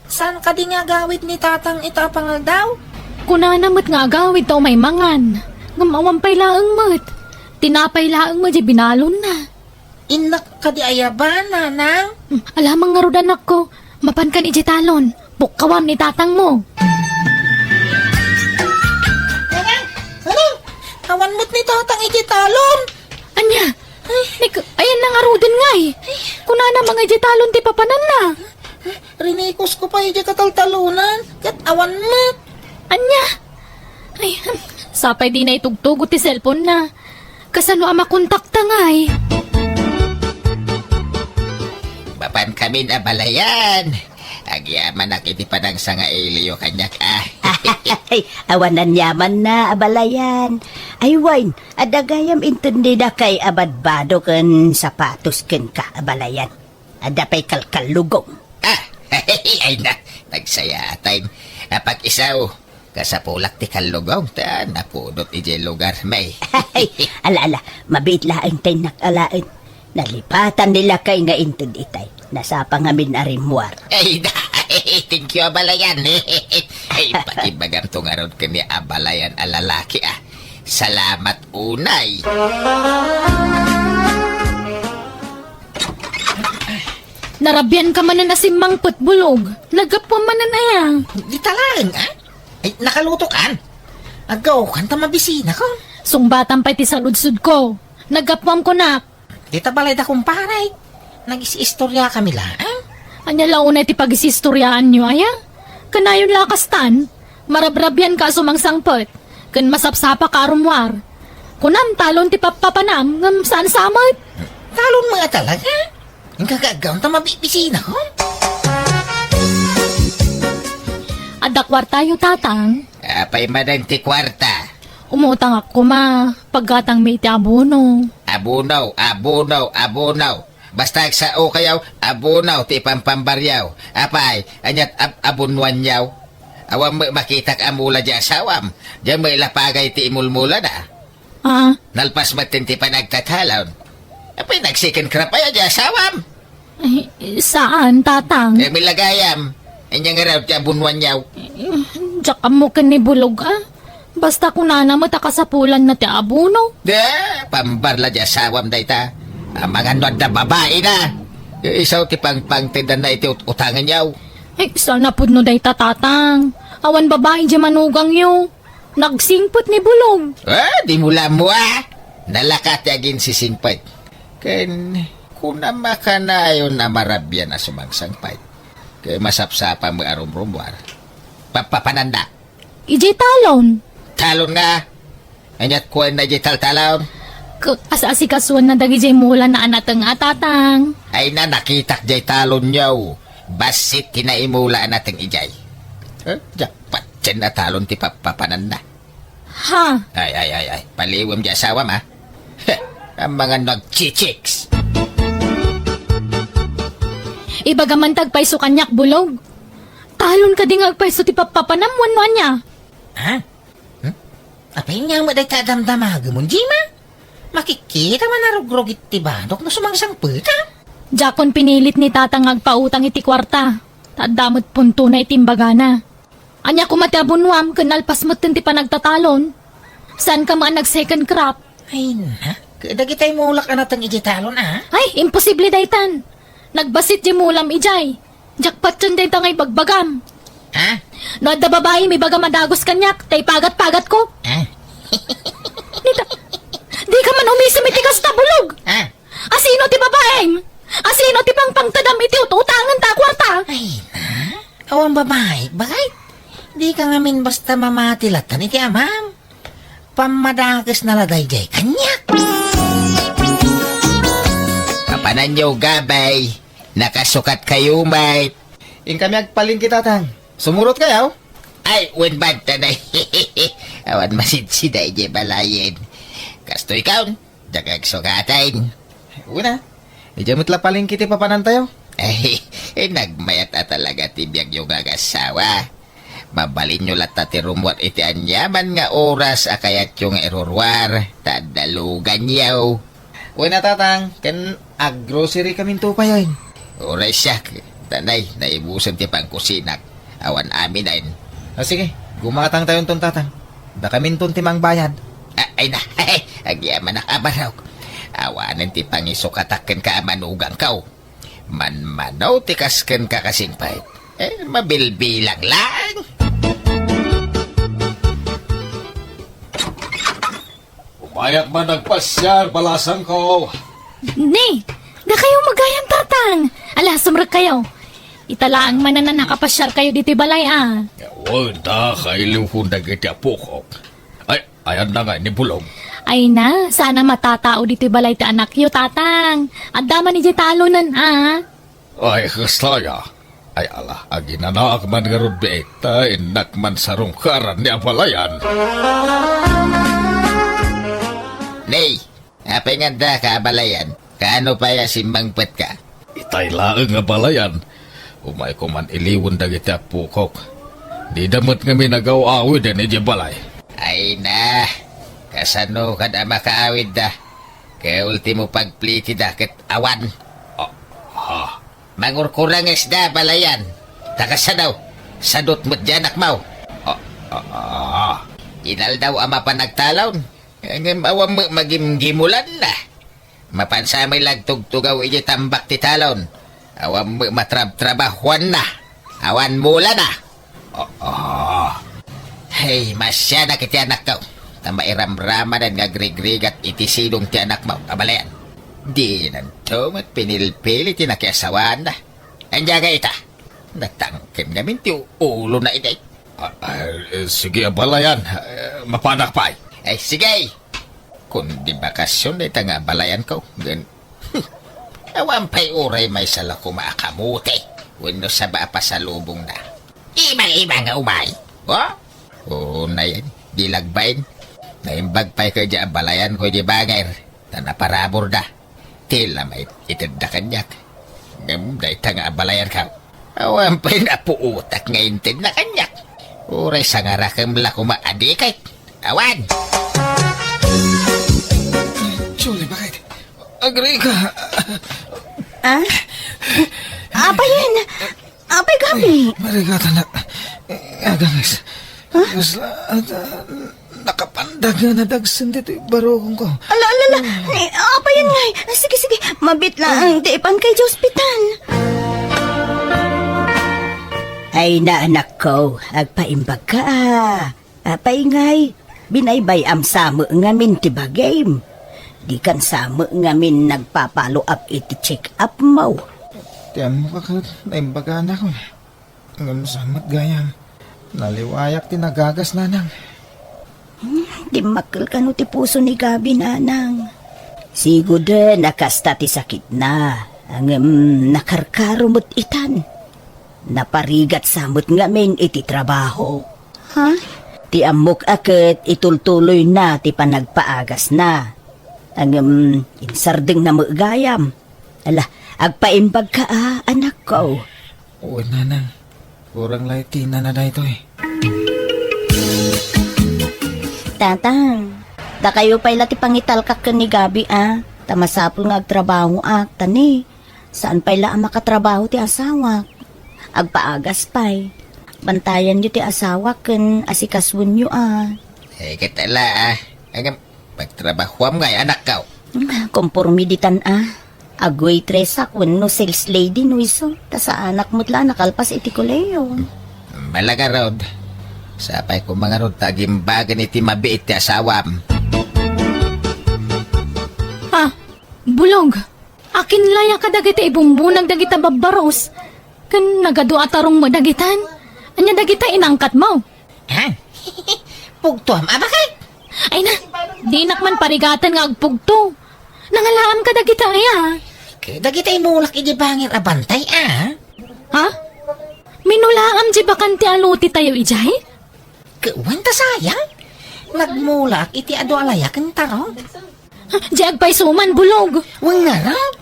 Speaker 5: saan ka di nga agawid ni tatang ito pangaldaw?
Speaker 1: Kunanamot nga agawid to may mangan. Nga mawampay laang mat. Tinapay laang mat di binalon na.
Speaker 5: Inak ka di ayaban, nanang.
Speaker 1: Alamang nga rodan ako. Mapan ka ni Jitalon. Bukawam ni tatang mo.
Speaker 5: Nanang, awan mo't ni tatang ikitalon.
Speaker 1: Anya, ayan na nga rodan nga eh. Kunana mga Jitalon ti papanan na.
Speaker 5: Rinikos ko pa iti kataltalunan. Kat awan mo't.
Speaker 1: Anya? Ay, sapay di na itugtugot ti cellphone na. Kasano ama kontakta nga eh.
Speaker 7: Bapan kami na balayan. Agyaman nakiti pa ng sanga iliyo kanyak
Speaker 2: Ay, awanan yaman na abalayan. Ay, wine, adagayam intindi na kay abadbado ken sapatos ken ka abalayan. Adapay kalkalugong.
Speaker 7: Ay na, nagsaya time. Pag isaw, kasapulak ti kalugong ta, napudot ije lugar may.
Speaker 2: Ay, ala, mabit laing tay nakalain. Nalipatan nila kay nga intindi tay. Nasapa nga min arimwar.
Speaker 7: Ay na, thank you abalayan. Ay, pakibagam to nga ron kani abalayan alalaki Salamat unay.
Speaker 1: Narabyan ka man na simang putbulog. Nagapwa man na aya.
Speaker 5: Di talang, ha? Ay, nakaluto kan. Agaw, kanta mabisina ko.
Speaker 1: Sungbatan pa ti saludsud ko. Nagapwam ko na.
Speaker 5: Di tabalay da kumparay. Nag-istorya kami lang.
Speaker 1: Anya launay ti pag-isistoryaan nyo aya. Kanayon lakastan. Marabrabyan ka sumangsangpot. Kan masapsapa ka arumwar. Kunam talon ti papapanam ngam saan samot.
Speaker 5: Talon mga talaga. Ang kagagaw na mabibisina ko.
Speaker 1: Adakwar tayo tatang.
Speaker 7: Apay madan ti kwarta.
Speaker 1: Umutang ako ma. Paggatang may ti abono.
Speaker 7: Abunaw. Basta sa o kayaw, abunaw ti pampambaryaw. Apay, anyat abunwan yaw. Awam makita ka amula dya asawam. Diyan may lapagay ti imulmula na. Nalpas matin ti panagtatalon. Apay, nag-second crop ay dya asawam.
Speaker 1: Ay, saan tatang?
Speaker 7: May lagayam. Inyang nga raw ti abunwan yaw.
Speaker 1: Diyak mo ka ni bulog Basta kung nanamot akasapulan na ti abono.
Speaker 7: Pambarla dya asawam day ta. Ang mga nod na babae na. Isaw ti pangtindan na iti utangan yaw.
Speaker 1: Ay, sana po no day tatatang. Awan babae di manugang yo. Nagsingpot ni bulog.
Speaker 7: Di mula mo Nalakat agin si singpot. Ken, kunama ka na ayon na marabyan na sumangsangpot. Kaya masapsapa mo arumrumwar. Papapananda.
Speaker 1: Ijay talon.
Speaker 7: Talon nga. Anyat kuwan na ijay talon.
Speaker 1: Asikasuan na dagi jay mula na anatang atatang.
Speaker 7: Ay na nakitak jay talon yaw. Basit kinaimula nating ijay. Japat dyan na talon ti papapananda.
Speaker 1: Ha?
Speaker 7: Ay. Paliwam di asawam Ang mga nag-chichiks.
Speaker 1: Ibagaman tagpaiso kanyak bulog. Talon ka ding agpaiso ti papapanamwan niya.
Speaker 5: Ha? Apay niya mo day tadamdamaga mo, Jima? Makikita man narugrog iti bandok na sumangsang puta.
Speaker 1: Jakon pinilit ni tatang agpautang iti kwarta. Tadamot punto na itimbagana. Anya kumati abunwam kanalpas mo ti panagtatalon. Saan ka man nag-second crop?
Speaker 5: Ay na, kadagi tayo mulak na natang ijitalon
Speaker 1: Ay, imposible daytan. Nagbasit di mulam ijay. Jakpat dyan daytan ngay bagbagam.
Speaker 5: Ha?
Speaker 1: No da babae may baga madagos kanyak. Tay pagat-pagat ko. Di ka man umisim iti kas tabulog. Asino ti babaeng? Asino ti pangpangtadam iti utangan ta kwarta?
Speaker 5: Ay na, Awang babae, bakit? Di ka ngamin basta mamatilatan iti amam. Pamadakis na laday jay kanyak.
Speaker 7: Kapanan nyo, gabay. Nakasukat kayo, mate.
Speaker 6: In kami agpalingki tatang. Sumurot kayo?
Speaker 7: Ay, unbad tanay. Awan masinsiday di balayin. Kasto ikaw, dagag sukatayin.
Speaker 6: Una. Ijamot la palingki ti papanan tayo.
Speaker 7: Ay, nagmayat na talaga tibiyag yung agasawa. Mabalin nyo lahat ti rumwat iti anyaman nga oras akayat yung erorwar. Tadalugan yaw.
Speaker 6: Una tatang, kan ag-grocery kami to pa yun.
Speaker 7: Oras siya, tanay, naibusan ti pangkusinak. Awan amin na yun.
Speaker 6: Sige, gumatang tayo ton tatang. Da kami ton timang bayad.
Speaker 7: Ay na, agyaman na kabaraw. Awanan ti pangisukataken ka manugang kaw. Manmanaw ti kasken ka kasingpay. Mabilbilang lang.
Speaker 8: Umayak man nagpasyar, balasan ko.
Speaker 1: Ni, da kayo magayang tatang. Ala, sumrag kayo. Italaang man na nakapasyar kayo dito balay ah.
Speaker 8: Wala, kailiw ko nagitiapo ko. Ay, ayan na nga, ni Bulong.
Speaker 1: Ay na, sana matatao dito balay ti anak yo tatang. At daman ni talonan ah.
Speaker 8: Ay, kastaya. Ay, ala, aginanak man garod beekta, inak man sarungkaran ni Abalayan.
Speaker 7: Nay, apay nga da kabalayan. Kaano pa ya simbang pet ka?
Speaker 8: Itay laeng Abalayan. Umay ko man iliwan dagitiapo ko. Di damot nga minagaw-awid ni Balay.
Speaker 7: Ay na, kasano ka na makaawid da. Kaya ultimo pagpliti da ket awan. Mangurkurang isda balayan. Takasa daw, sadot mo't janak mau. Inal daw ama pa nagtalon. Ang awam magimgimulan na. Mapansamay lagtugtugaw iji tambak ti talon. Awam matrab-trabahuan na. Awan mula na. Hey, masya na kiti anak ko. Tama iramrama na ngagrigrigat iti silong ti anak mo. Kabalayan. Di nanto at pinilpili ti nakiasawan na. Andiyaga ita. Natangkin namin ti ulo na iday.
Speaker 8: Sige, Abalayan. Mapanak pa.
Speaker 7: Ay, sige. Kundi bakasyon na ita nga balayan ko. Gan. Awan pa'y uray may sala kumakamuti. Wano sa ba pa sa lubong na. Ibang nga umay. Oo na yan. Dilagbayin. Naimbag pa'y ka dyan balayan ko di bangir. Tanaparabor da. Tila may itid na kanyak. Ngam da ita nga balayan ka. Awan pa'y napuutak nga intid na kanyak. Uray sa nga rakam la kumaadikay. Awan!
Speaker 6: Julie, bakit? Agree ka.
Speaker 2: Ah? Apa yan? Apay gabi?
Speaker 6: Marigata na. Agangis. Nakapandag na nadagsan dito barokong ko.
Speaker 2: Ala. Apa yan ngay? Sige. Mabit lang. Diipan kay sa ospital. Ay na anak ko. Agpaimbag ka Apay ngay. Binaybay am samo ngamin ti bagay. Di kan sama ngamin nagpapalo up iti check up mo.
Speaker 6: Tiyan mo ka naimbaga na ko. Ngam samat gayam. Naliwayak tinagagas nanang.
Speaker 2: Di makil ka no ti puso ni Gabi nanang. Sigod nakasta ti sakit na. Ang nakarkarumot itan. Naparigat samot ngamin iti trabaho. Ha? Ti amok akit itultuloy na ti panagpaagas na. Ang insardeng na magayam. Ala, agpaimbag ka anak ko.
Speaker 6: Oo, nanang. Kurang laiti na na ito eh.
Speaker 2: Tatang, da kayo pa'y lati pangital ka ni Gabi Tamasapol nga agtrabaho tani. Saan pa'y la makatrabaho ti asawa? Agpaagas pa'y. Bantayan nyo ti asawa ken asikaswon nyo
Speaker 7: Katala Ang pagtrabahuam nga anak ka.
Speaker 2: Kompormiditan Agway tresak no sales lady no iso. Ta sa anak mo't la nakalpas iti koleyo.
Speaker 7: Malaga rod. Sapay ko mga rod tagimbagan iti mabiit ti asawam.
Speaker 1: Bulog, akin laya ka dagiti ibumbunag dagita babaros. Kan nagado atarong mo dagitan. Anya dagita inangkat mo.
Speaker 5: Ha? Pugtuam, bakit?
Speaker 1: Ay na, di nakman parigatan nga agpugto. Nangalaam ka dagita ya.
Speaker 5: Dagitay mulak iji bangir abantay,
Speaker 1: Ha? Minulaam di bakanti aluti tayo ijay?
Speaker 5: Wanta sayang. Nagmulak iti ado alayakan tarong.
Speaker 1: Di agpay suman bulog.
Speaker 5: Wang narap.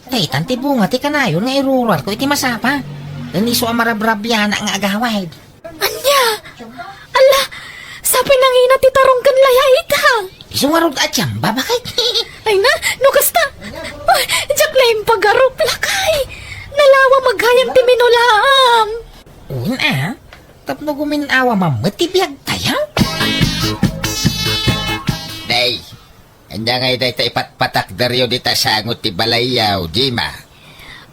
Speaker 5: Taytan ti bunga ti kanayon nga irurar ko iti masapa. Daniso amarabrabyana nga agawad.
Speaker 1: Anya? Ala, sabi nang ina ti tarong kan laya ita.
Speaker 5: Isungarod at siyamba, bakit?
Speaker 1: Ay na, nukasta. Ay, jak na yung pag-arup lakay. Nalawa maghayam ti minulaam.
Speaker 5: Una, tapno guminawa mamatibiyag tayo.
Speaker 7: Day, anya ngay day ta ipatpatak daryo di ta sangot ti balayaw, Jima.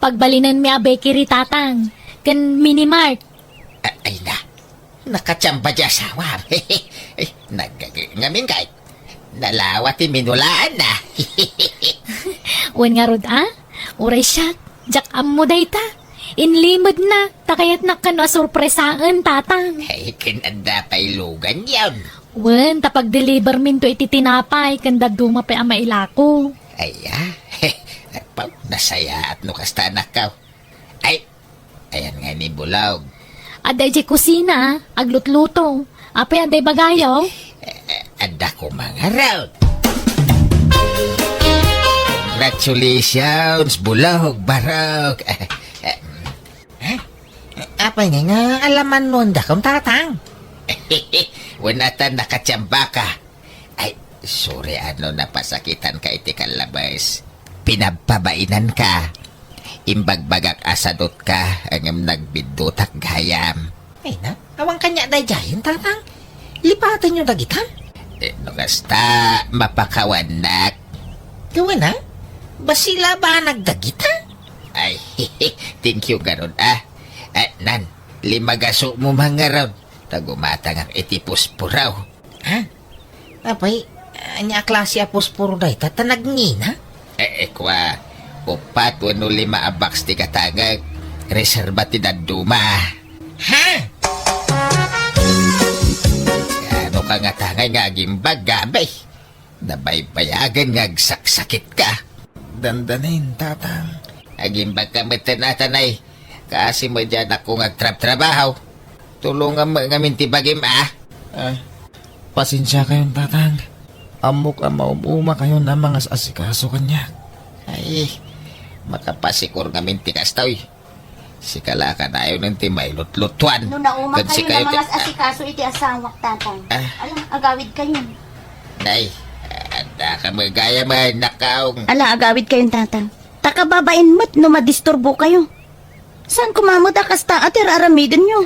Speaker 1: Pagbalinan mi abay kiri tatang. Kan minimart.
Speaker 7: Ay na, nakatsamba di asawa. Ngamin kahit, nalawa ti minulaan na.
Speaker 1: Wan nga rod uray siya. Jak ammo day ta. Inlimod na. Takayat na kano sorpresaan tatang.
Speaker 7: Ay, kinanda pa ilugan yun.
Speaker 1: Wan, tapag-deliver min to iti tinapay. Kanda duma pa ang mailako.
Speaker 7: Ay, nasaya at nukasta anak ka. Ay, ayan nga ni Bulaw.
Speaker 1: Aday di kusina, aglutluto. Apay aday bagayaw.
Speaker 7: Ada ko mga raw. Congratulations, Bulaw, Barok.
Speaker 5: Apay nga alaman nun da kung tatang.
Speaker 7: Wanatan nakatsamba ka. Ay, sorry napasakitan ka iti kalabas. Pinababainan ka. Imbagbagak asadot ka ang nagbidutak gayam.
Speaker 5: Ay na, awang kanya day jayin tatang. Lipatan nyo dagitan.
Speaker 7: Nukasta, mapakawanak.
Speaker 5: Gawin na, basila ba nagdagita?
Speaker 7: Ay, thank you garon Nan, limagaso mo mga raw. Tagumatang ang itipuspuraw.
Speaker 5: Ha? Apay, anya klase apos puro day tatanagnina?
Speaker 7: Kwa, upat wano 5 abaks ti katagag. Reserba ti daduma.
Speaker 5: Ha?
Speaker 7: Ano ka nga tangay nga agimbag gabay? Nabaybayagan nga agsaksakit ka.
Speaker 6: Dandanin, tatang.
Speaker 7: Agimbag ka matanatanay. Kasi mo dyan ako ngagtrab-trabaho. Tulungan mo nga mintibagim
Speaker 6: Pasensya kayong tatang. Amok ang maumuma kayo na mga asikaso kanya.
Speaker 7: Ay, makapasikur nga mintikas tao Sikala ka na yun ng timay lutlutuan.
Speaker 2: Nung nauma
Speaker 7: Kansi
Speaker 2: kayo na
Speaker 7: kayo
Speaker 2: mga asikaso iti asawak tatang.
Speaker 7: Ah.
Speaker 2: Alam, agawid kayo.
Speaker 7: Nay, anda ka magaya man nakaong.
Speaker 2: Ala, agawid kayong tatang. Takababain mo't no madisturbo kayo. Saan kumamot kasta at iraramidin nyo?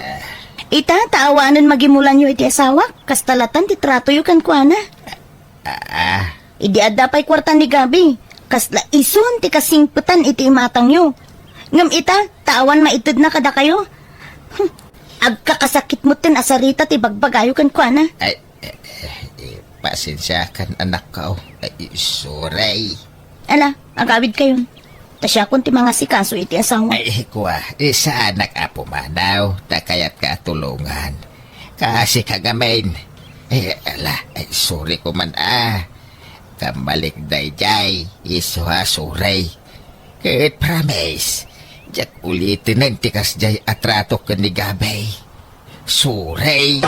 Speaker 2: Ita, taawanan magimulan nyo iti asawak. Kastalatan ti trato yu kan kuana. Idi adda pa'y kwarta ni Gabi. Kasla ison ti kasingputan iti matang nyo. Ngam ita, taawan maitid na kada kayo. Agkakasakit mo tin asarita ti bagbagayo kan kuana.
Speaker 7: Ay, pasensya kan anak ka. Ay, sorry.
Speaker 2: Ala, agawid kayo. Tasya kun ti mga sikaso iti asawa.
Speaker 7: Ay, kuwa, sa anak apo manaw, takayat ka tulungan. Kasi kagamin. Ala, sorry ko man Kamalik dayjay, sorry. Kahit promise, jak ulitin ng tikas jay atrato ka ni Gabay. Sorry.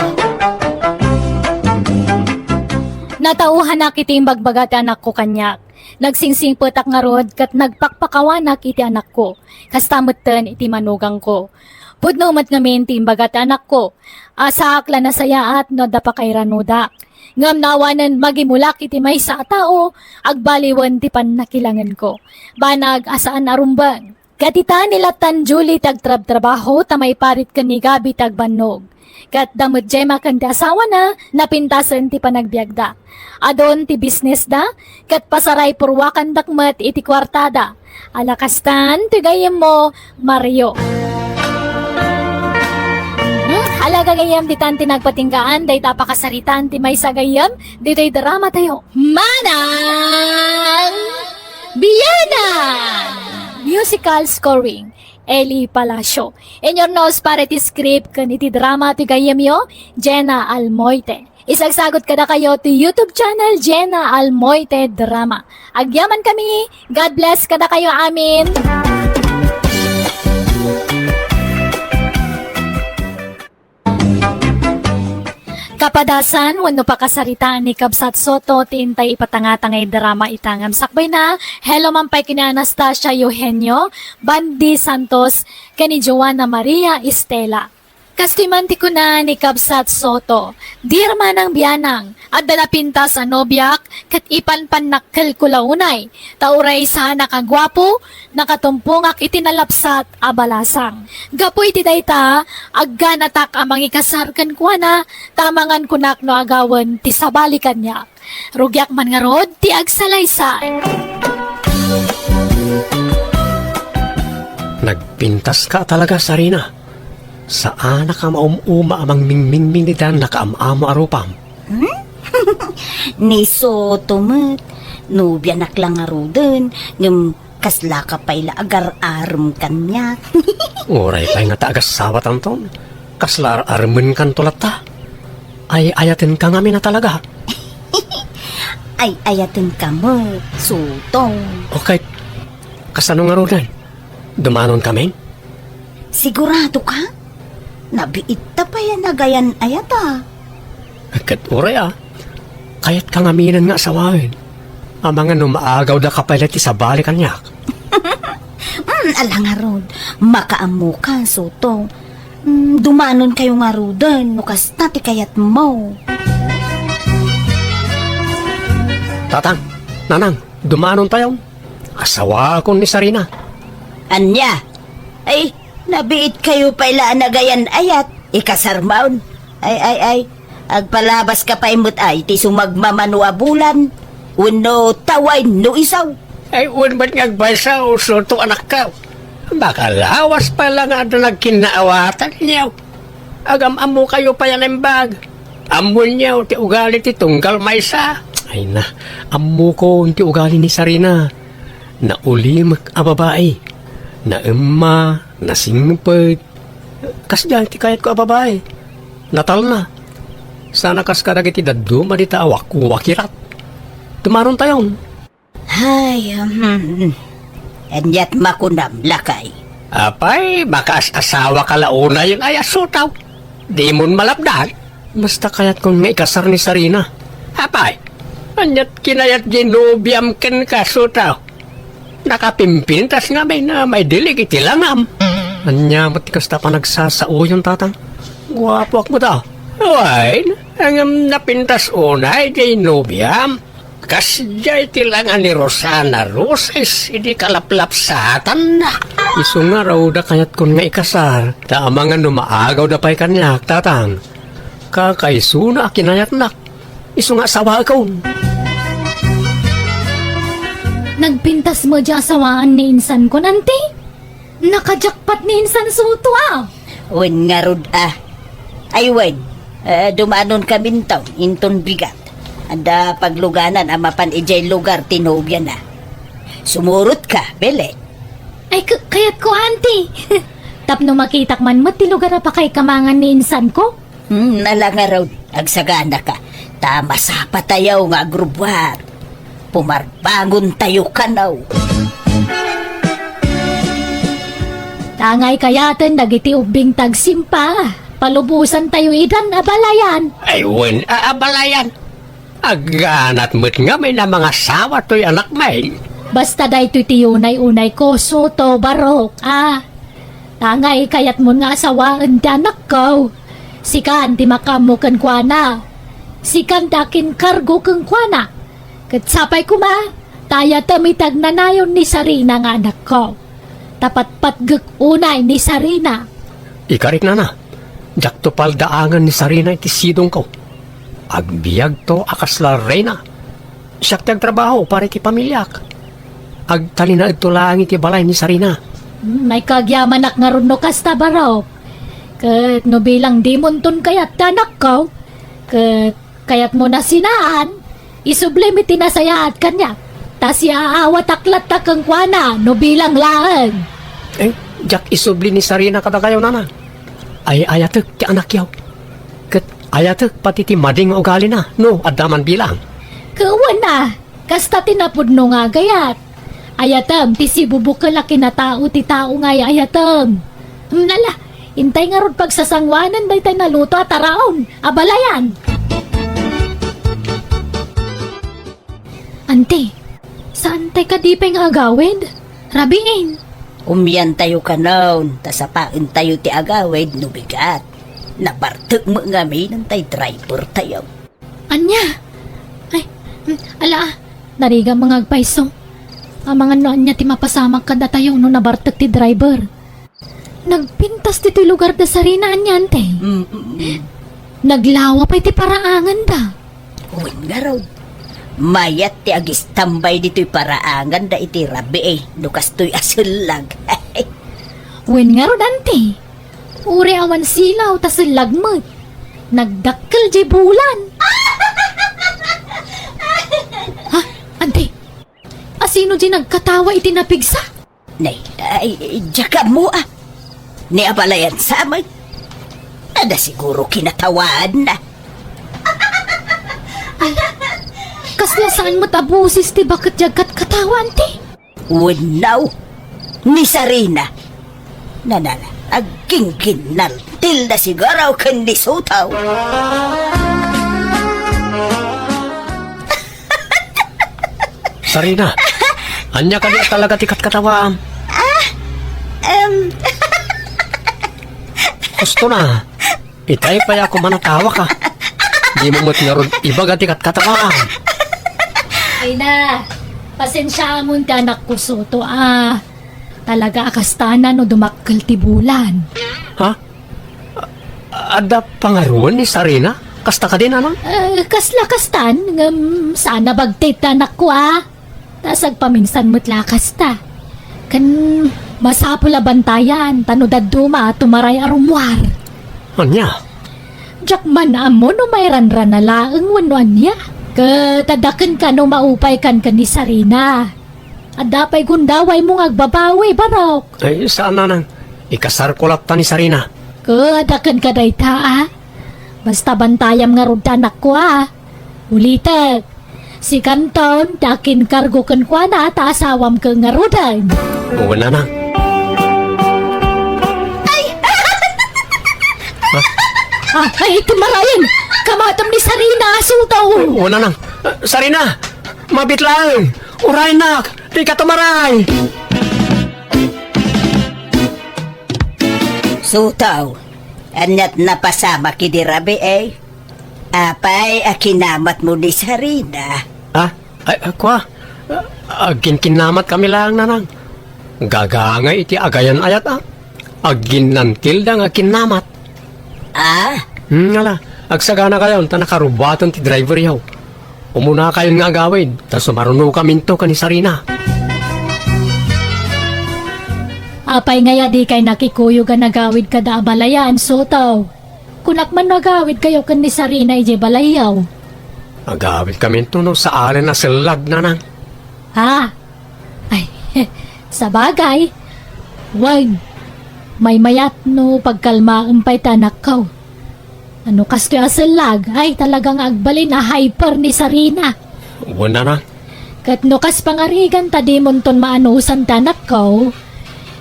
Speaker 1: Natauhan na kiti bagbagat anak ko kanyak. Nagsingsing petak nga rod kat nagpakpakawanak iti anak ko. Kastamutan iti manugang ko. Pudno mat ngamin ti imbagat anak ko. Asak la nasaya at no dapa kay ranuda. Ngam nawanan magimulak iti may sa tao. Agbaliwan ti panakilangan ko. Banag asaan arumbang. Katita nila tan Julie tagtrab-trabaho tamay parit ka ni Gabi tagbanog. Kat damot jema kan ti asawa na napintasan ti panagbiagda. Adon ti business da kat pasaray purwakan dakmat iti kwartada. Alakastan ti gayem mo Mario. Alaga gayam di tan tinagpatinggaan day tapakasaritan ti may sagayam dito'y drama tayo. Manang Biyanan! Musical scoring Eli Palacio. In your nose para ti script kan iti drama ti gayemyo, Jenna Almoite. Isagsagot kada kayo ti YouTube channel Jenna Almoite Drama. Agyaman kami. God bless kada kayo amin. Kapadasan, wano pa kasaritaan ni Kabsat Soto, tintay ipatangatangay drama itangam sakbay na. Hello mampay kina Anastasia Eugenio, Bandi Santos, kani Joanna Maria Estela. Kastimanti ko na ni Kabsat Soto, dirma ng biyanang, at dalapinta sa nobyak, kat ipanpan nakkel kulaunay, tauray sa nakagwapo, nakatumpungak itinalapsat abalasang. Gapoy ti dayta, aggan atak amang ikasarkan ko na, tamangan kunak no agawan ti sabalikan niya. Rugyak man nga rod, ti agsalaysay.
Speaker 4: Nagpintas ka talaga, Sarina. Saan ka maumuma amang mingming dan nakaamamo arupam?
Speaker 2: Ni Soto met, no biyanak lang arudan, ngam kasla ka pa'y agar-aram kanya.
Speaker 4: Uray pa'y nga taagasawa tanton. Kaslar armen kan tulat ta. Ay ayatin ka ngamin na talaga.
Speaker 2: Ay ayatin ka mo, Soto.
Speaker 4: Okay, kasanong arudan? Dumanon kami?
Speaker 2: Sigurado ka? Nabiit ta pa yan nagayan ayata.
Speaker 4: Kat uray Kayat ka ngaminan nga sawain. Amangan no maagaw da kapalit sa balikan niya.
Speaker 2: Alang arod, makaamu ka, Soto. Dumanon kayo nga rudan, nukas nati kayat mo.
Speaker 4: Tatang, nanang, dumanon tayo. Asawa ko ni Sarina.
Speaker 2: Anya? Ay, nabiit kayo pala nagayan ayat, ikasarmaon. Ay, agpalabas ka pa imot ay, ti sumagmamanuabulan, uno taway no isaw.
Speaker 4: Ay, ba't ngagbasa o soto anak ka? Baka lawas pa lang nga doon nagkinaawatan niyo. Agam-amo kayo pa yan ang bag. Amo niyo, ti ugali ti tunggal maysa. Ay na, amo ko ti ugali ni Sarina. Na ulimak a babae. Na emma, na singpet. Kas dyan ti kayat ko a babae. Natal na. Sana kas kadag iti daduma di taawak wakirat. Tumaron tayon.
Speaker 2: Ay, anyat makunam lakay.
Speaker 4: Apay, makas asawa ka launa yung ayasutaw. Di mon malapdan. Basta kayat kong may kasar ni Sarina. Apay, anyat kinayat ginubiam ken kasutaw. Nakapimpintas nga may dilig itilangam. Anya matikasta pa nagsasao yung tatang. Guwapo ak mo daw. Wain, ang napintas unay ginubiam. Kasjay tilangan ni Rosana Roses, hindi kalaplap sa atan na. Iso nga raw da kayat kun nga ikasar, taamangan numaagaw da pa'y kanyak, tatang. Kakaiso na kinayat nak. Iso nga sawa akong.
Speaker 1: Nagpintas mo dya sawaan ni insan ko nanti. Nakajakpat ni insan Soto
Speaker 2: Wen nga rod Ay wen, dumanon kami taon, inton bigat. Anda pagluganan amapan ijay lugar tinubyan na. Sumurot ka, bele.
Speaker 1: Ay, kayat ko, auntie. Tapno makitak man mo, tilugar na pa kay kamangan ni insan ko.
Speaker 2: Nalang nga raw, agsagana ka. Tama sa patayaw nga agrubwat. Pumarbangon tayo kanaw.
Speaker 1: Tangay kayaten, dagiti ubing tagsimpa. Palubusan tayo idan, abalayan.
Speaker 4: Ay, wen, aabalayan. Aganat mo't nga may na mga sawa to'y anak may.
Speaker 1: Basta day tiyunay-unay ko, Soto, barok, Tangay kayat mo nga asawaan danak ko. Sikan ti makamukan kwa na. Sikan dakin kargo kang kwa na. Katsapay ko ma, taya tamitag na nayon ni Sarina nga anak ko. Tapat patgak unay ni Sarina.
Speaker 4: Ikarik na. Jak to paldaangan ni Sarina iti sidong ko. Agbiag to akasla reyna. Siyak tiyag trabaho para iti pamilyak. Agtalina ito lang iti balay ni Sarina.
Speaker 1: May kagyaman nga ron no kasta baraw. Kat no bilang di monton kayat tanak ko. Kat kayat mo na sinaan. Isublim iti nasayaat kanya. Tas iaawat aklat takang kwana no bilang laan.
Speaker 4: Eh, Jak isubli ni Sarina katagayaw nana. Ay ayatek ti anak yaw. Kat ayatek pati ti mading nga ugali na. No, adaman bilang.
Speaker 1: Kawan na, kasta tinapudno nga gayat. Ayatam, ti si bubukal a kinatao ti tao nga ayatam. Nala, intay nga rod pagsasangwanan day tayo naluto at araon. Abalayan. Ante, saan tayo kadipay nga agawid? Rabiin.
Speaker 2: Umyan tayo kanon, tasapain tayo ti agawid no bigat. Nabartag mo nga may tay driver tayo.
Speaker 1: Anya? Ay, ala, nariga mga agpaiso. Ang mga noon niya ti mapasamag kada tayo no nabartag ti driver. Nagpintas ti lugar da Sarina anyante. Naglawa pa iti paraangan da.
Speaker 2: Uwin nga raw. Mayat ti agis tambay dito'y paraangan da iti rabi Lukas to'y asullag.
Speaker 1: Wen nga ro dante. Uri awan silaw tas lagmot. Nagdakkel di bulan. Ha? Ante? Asino di nagkatawa iti napigsa?
Speaker 2: Nay, jaka mo Ni abalayan sa amay. Ada siguro kinatawaan na.
Speaker 1: Kasla saan mo tabusis ti bakit jagat katawan ti?
Speaker 2: Winaw. Ni Sarina. Nanala, aging kinaltil na sigaraw kandi sutaw.
Speaker 4: Sarina, anya ka di talaga tikat katawaan. Gusto na. Itay pa ako manatawa ka. Di mo mo't nga ron ibaga tikat katawaan.
Speaker 1: Ay na, pasensya mo ti anak ko soto Talaga akastanan o dumakkel ti bulan.
Speaker 4: Ha? Ada pangaruan ni Sarina? Kasta ka din, ano?
Speaker 1: Kasla kastan, sana bagtit anak ko Tasag paminsan mo't lakas ta. Kan masapula bantayan, tanudad duma tumaray arumwar.
Speaker 4: Anya?
Speaker 1: Jakman amo no may ranran na laeng wanuan niya. Katadakan ka no maupay kan ni Sarina. Adapay gundaway mong agbabawi, barok.
Speaker 4: Ay, saan na nang? Ikasar ko ni Sarina.
Speaker 1: Kadakan ka dayta, Basta bantayam nga rod anak ko, Ulitek, si Kanton, dakin kargo kan kwa na at asawam ka nga rodan.
Speaker 4: Oo na nang.
Speaker 1: Ay, tumarayan! Kamatam ni Sarina, sultaw!
Speaker 4: Oo na nang. Sarina! Mabit lang! Uray nak! Di ka tumaray!
Speaker 2: Sutaw, anyat napasama kidirabi Apay, akinamat mo ni Sarina.
Speaker 4: Ha? Ay, kwa? Agin kinamat kami lang nanang. Gagangay iti agayan ayat Agin nantil da nga kinamat. Ngala, agsagana kayo, nakarubatan ti driver yaw. Umuna kayo nga agawid, tas sumaruno kami to ka ni Sarina.
Speaker 1: Apay ngaya di kay nakikuyo ka nagawid ka da balayan, sotaw. Kunak man nagawid kayo kan ni Sarina ije balayaw.
Speaker 4: Agawid kami to no sa aren na silag nanang.
Speaker 1: Ha? Ay, sa bagay. Wag, may mayat no pagkalmaan pa'y tanak kaw. Ano kasto asalag, ay talagang agbalin na hyper ni Sarina.
Speaker 4: Wala na.
Speaker 1: Kat no kas pangarigan tadimon ton maanusan tanak kaw.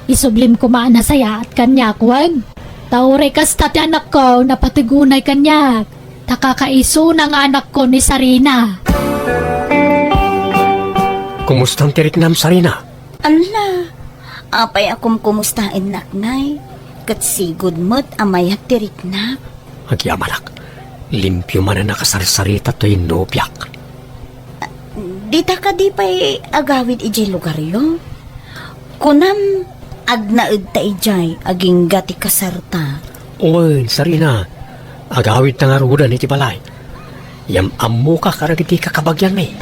Speaker 1: Isublim ko maana saya at kanyak, wag. Taure kas tati anak ko napatigunay kanyak. Takakaiso ng anak ko ni Sarina.
Speaker 4: Kumusta ang tirik nam Sarina?
Speaker 2: Ala, apay akong kumustain naknay. Kat sigod mo't amayat tirik na.
Speaker 4: Agyamalak, limpyo man na nakasarisarita to'y nobyak.
Speaker 2: Dita ka di pa'y agawid ijay lugar yo. Kunam, agnaid ta ijay, aging gati kasarta.
Speaker 4: Oy, Sarina, agawid na nga rudan iti balay. Yam ammo ka karagiti kakabagyan may.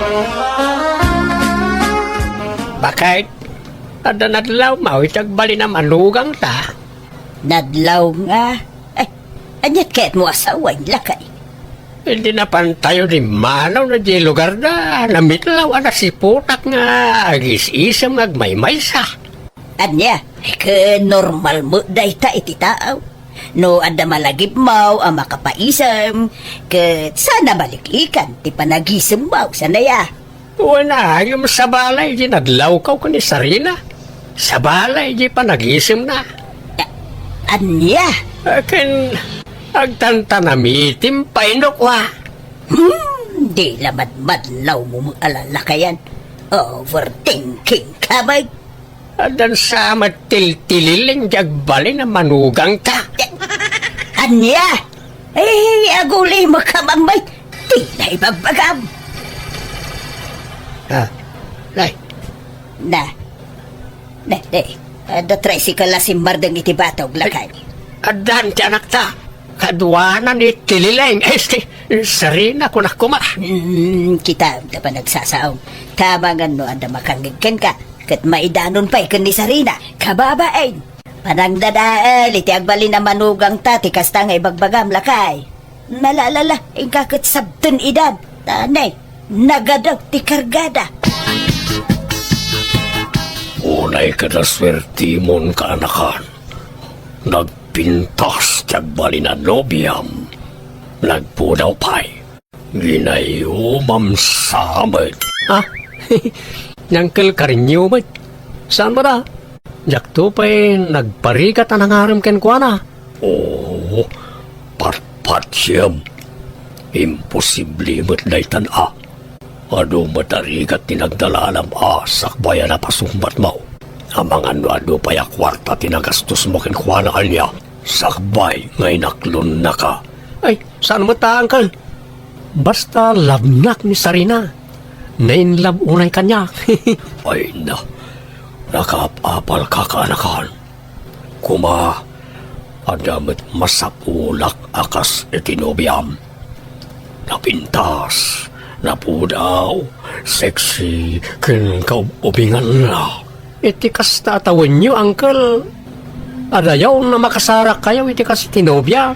Speaker 4: Bakit? Ada nadlaw mo, itagbali na manugang ta.
Speaker 2: Nadlaw nga. Ay, anyat kaya't mo asaway lakay.
Speaker 4: Hindi na pantayo ni manaw na di lugar na namitlaw na si putak nga agis-isam agmay-may sa.
Speaker 2: Anya, ke normal mo dayta iti tao. No, ada malagip mo ang makapaisam. Ke sana baliklikan, ti panagisem mo, sanaya.
Speaker 4: Wala, yung sa balay, di nadlaw ka ni Sarina. Sa balay, di pa nagisim na.
Speaker 2: Anya,
Speaker 4: Akin, agtantanamitim pa inokwa.
Speaker 2: di lamad-madlaw mo alalakayan. Overthinking ka ba?
Speaker 4: Adan sa matiltililing jagbali na manugang ka.
Speaker 2: Anya, agulay mo ka mamay. Di na ibabagam.
Speaker 4: Nay,
Speaker 2: Da tricycle la simbardang iti batog lakay.
Speaker 4: adan ti anak ta. Kadwanan ni tililing. Sarina ko na kuma.
Speaker 2: Kita da pa nagsasaong. Tabangan no anda makangigkan ka. Kat maidanon pa ikan ni Sarina. Kababain. Panang dadaal iti agbali na manugang ta ti kasta nga ibagbagam lakay. Nalalala ingkakit sabten idad. Tanay, nagadaw ti kargada.
Speaker 4: Unay kadaswertimon ka anakan. Nagpintas jagbali na nobyam. Nagpudaw pa'y. Ginayumam samad. Ah, nyangkel karinyo ba? Saan ba na? Jakto pa'y nagparikat na nangaram ken kwa na. Oo, patpat siyam. Imposible mo't daytan Ano matarikat ni nagdalalam sakbayan na pasumbat mo. Amang ano pa ya kwarta tinagastos mo ken kwa na kanya. Sakbay ngay naklon na ka. Ay, saan mo ta, Uncle? Basta labnak ni Sarina. Nainlab unay kanya. Ay na, nakapapal ka kaanakan. Kuma, adamit masapulak akas itinobyam. Napintas, napudaw, sexy, kinkaubingan na. Itikas tatawan niyo, Uncle. Adayaw na makasarak kayo, itikas tinobya.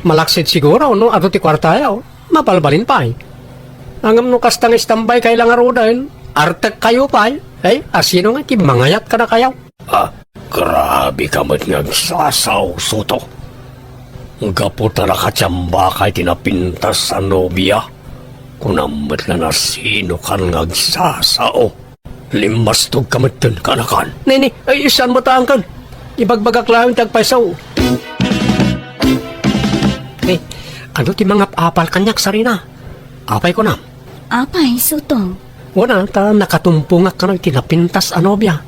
Speaker 4: Malaksit siguro, no? Ato ti kwartayaw. Mapalbalin pa eh. Angam no kastang istambay kay lang arudan. Artek kayo pa eh. Ay, asino nga, mangayat ka na kayaw. Grabe ka mo't nagsasaw, Soto. Gaputa na katsamba kay tinapintas sa nobya. Kunamat na sino kan nagsasaw. Limastog ka mo't dun kanakan. Nini, ay isan mo taang kan. Ibagbagak lang tagpaisaw. Ano ti mga apal kanyak Sarina? Apay ko na.
Speaker 1: Apay, Sutong.
Speaker 4: Wala, ta nakatumpungak ka na tinapintas anobya.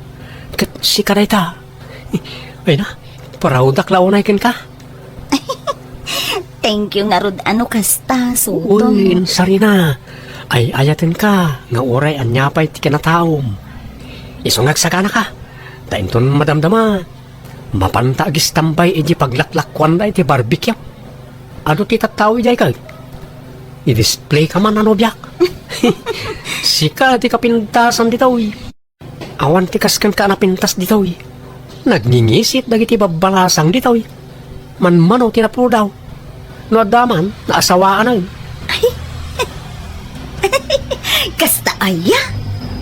Speaker 4: Kat si kareta. Ay na, paraudak launay ken ka.
Speaker 1: Thank you nga rod ano kasta, Sutong.
Speaker 4: Uy, Sarina. Ay ayatin ka, nga oray anyapay ti kinataom. Isungag sakana ka. Tainton madamdama. Mapantagis tambay iji paglaklakwan da iti barbecue. Ano ti tatawi jay ka? I-display ka man ano biyak. Sika ti kapintasan dito eh. Awan ti kaskan ka napintas dito eh. Nagningisit dagiti babalasang dito eh. Man-mano tinapo daw. No adaman, naasawaan na eh.
Speaker 1: Kasta aya?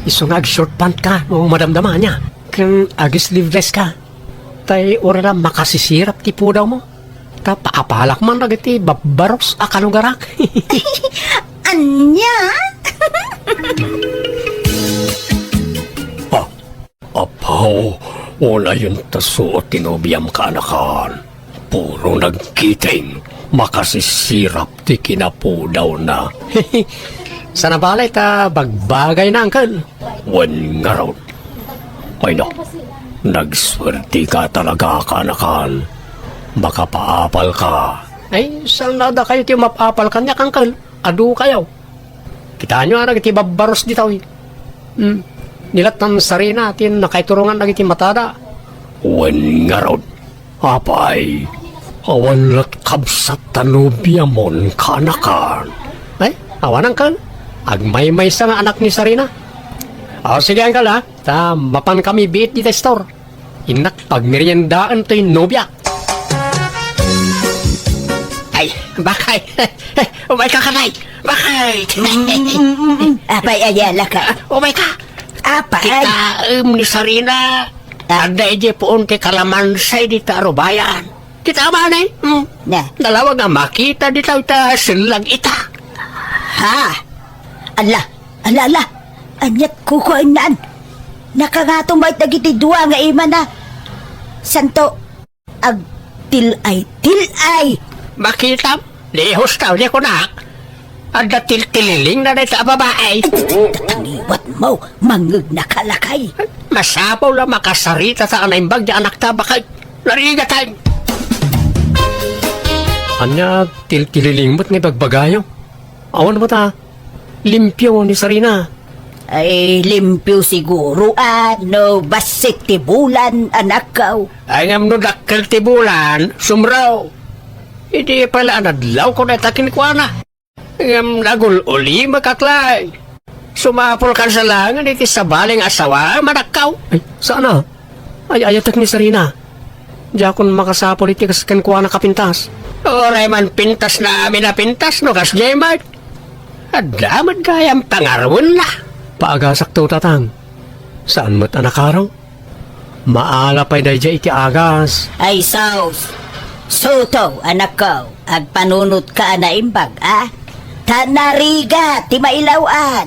Speaker 4: Isungag short pant ka o madamdama niya. Kung agis sleeveless ka. Tay orala makasisirap ti po daw mo. Ta paapalak man nagiti babaros akalugarak.
Speaker 1: Anya?
Speaker 4: Apaw, wala yung tasuot tinobiyam ka anakan. Puro nagkiting, makasisirap ti kinapudaw na. Sana balay ta bagbagay na angkan. Wan nga raw. Ay no, nagswerte ka talaga ka anakan. Baka paapal ka. Ay, saan nada kayo ti mapapal kanya kangkal? Adu kayo. Kita nyo nga iti babaros dito eh. Nilat ng Sarina atin nakaiturungan na iti matada. Wan nga raw. Apay, awan lat kabsat tanubya mon kanakan. Ay, awan ang kan. Agmay-may sa nga anak ni Sarina. Sige ang kala, ta mapan kami biit dito store. Inak pagmeriendaan to'y nobya. Ay, bakay. Umay ka kanay. Bakay.
Speaker 2: Apay ayala ka.
Speaker 4: Umay ka.
Speaker 2: Apay.
Speaker 4: Kita ni Sarina. Ada ije poon ti kalamansay di tarubayan. Kita man eh.
Speaker 2: Na.
Speaker 4: Dalawa nga makita di tayo ta silang ita.
Speaker 2: Ha? Ala. Anyat kukuinan. Nakagatong bait dagiti dua nga ima na. Santo. Ag tilay.
Speaker 4: Makita? Di hostaw niya ko na. Ada tililing na sa babae.
Speaker 2: Taniwat mo, mangag na kalakay.
Speaker 4: Masapaw lang makasarita sa anaimbag di anak ta bakay. Narigatan. Anya, tililing mo't nga bagbagayo. Awan mo ta, limpyo ni Sarina.
Speaker 2: Ay, limpyo siguro, no, basit tibulan, anak ko.
Speaker 4: Ay ngam no dakkel tibulan, sumraw. Hindi pala anadlaw ko na takin ko na. Ngam nagul-uli makaklay. Sumapol ka sa langan iti sa baling asawa, manakaw. Ay, sana? Ay, ayatak ni Sarina. Di akong makasapol iti kaskan ko na kapintas. Oray man pintas na amin na pintas, no kas Jemart. Adamat kayang pangarwan na. Paagasak to tatang. Saan mo't anak araw? Maalapay na dya iti agas.
Speaker 2: Ay, saus. Soto, anak ko, ag panunot ka na imbag, Tanariga, ti mailawan.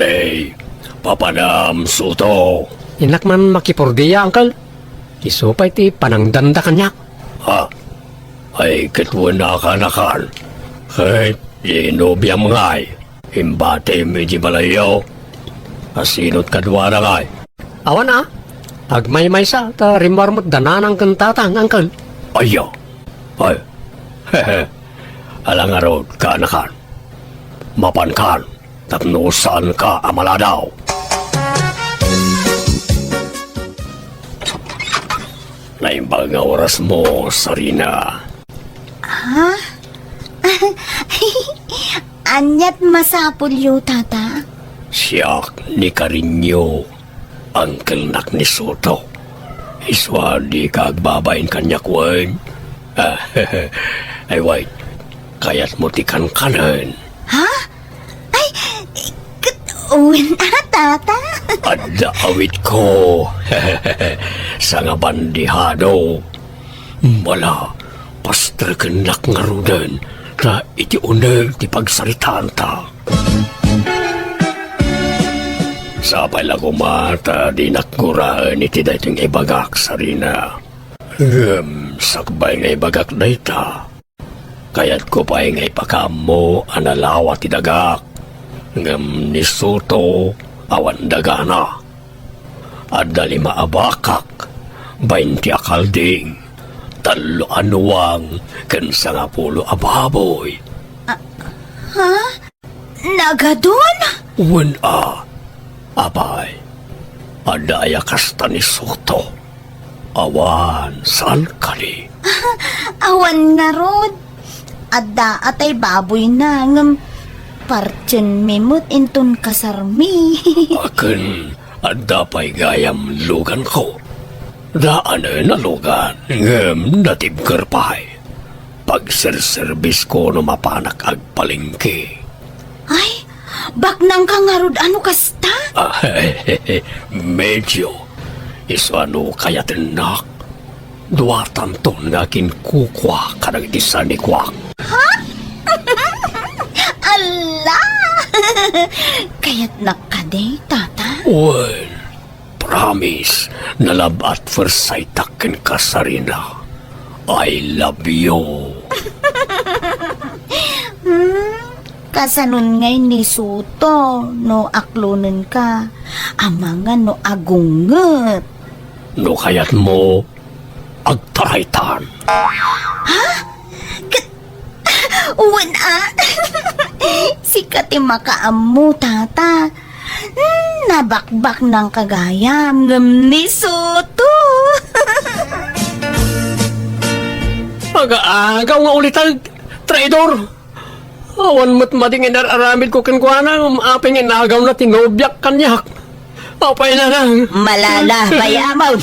Speaker 4: Lay, papanam suto. Inak man makipurdiya, angkal. Isupay ti panangdanda kanyak. Ha? Ay, kitwan na kanakan. Kahit inobya mangay. Imbate medyo balayaw. Asinot kadwa na ngay. Awan ah. Agmay-may sa, ta rimar mo't dananang kantatang, angkal. Ayaw. Ay, hehe. Alang arod ka anakan. Mapankan. Tapno saan ka amaladaw. Naimbag nga oras mo, Sarina.
Speaker 2: Anyat masapul yu, tata.
Speaker 4: Siyak ni Karinyo, Uncle Nak ni Soto. Iswa di kagbabain kanya kwen. Ay, wait. Kaya't mo tikan kanan.
Speaker 2: Uwin tata.
Speaker 4: Adda awit ko. Sa nga bandihado. Wala. Pasterkenak nga rudan. Ta iti uneg ti pagsaritaan ta. Sapay lang umata di nakkuraan iti dayting ibagak Sarina. Sakbay nga ibagak dayta. Kaya't ko pa nga ipakamo analawa ti dagak. Ngam ni Soto awan dagana. Adda 5 abakak, 20 akalding, 3 anuwang, ken 10 ababoy.
Speaker 2: Nagadon?
Speaker 4: Wen abay, adda kasta ni Soto. Awan, saan kani?
Speaker 2: Awan nga rod. Adda atay baboy na ngam partyen memot intun kasarmi.
Speaker 4: Akin, adda pa'y gayam lugan ko. Daan na lugan, ngem natibker pa'y. Pagserservis ko no mapanak agpalingki.
Speaker 2: Ay, baknang ka nga rod ano kasta?
Speaker 4: Medyo. Iso ano kaya tinak. Duwatan to nga kinkukwa kanang isa ni Kwak.
Speaker 2: Ala! Kaya't nakaday, tata?
Speaker 4: Well, promise na love at first sight akin ka, Sarina. I love you.
Speaker 2: Kasanon ngay ni Soto, no aklonen ka. Amangan no agunget.
Speaker 4: No kayat mo, agtaraytan.
Speaker 2: Uwan Sikat makaamu, tata. Nabakbak ng kagayam ngam ni Soto.
Speaker 4: Aga-agaw nga ulit ang traidor. Awan mo't madingin aramid ko kinkwana, aping inagaw na tinobyak kanyak. Apay na lang.
Speaker 2: Malala, bayamaw.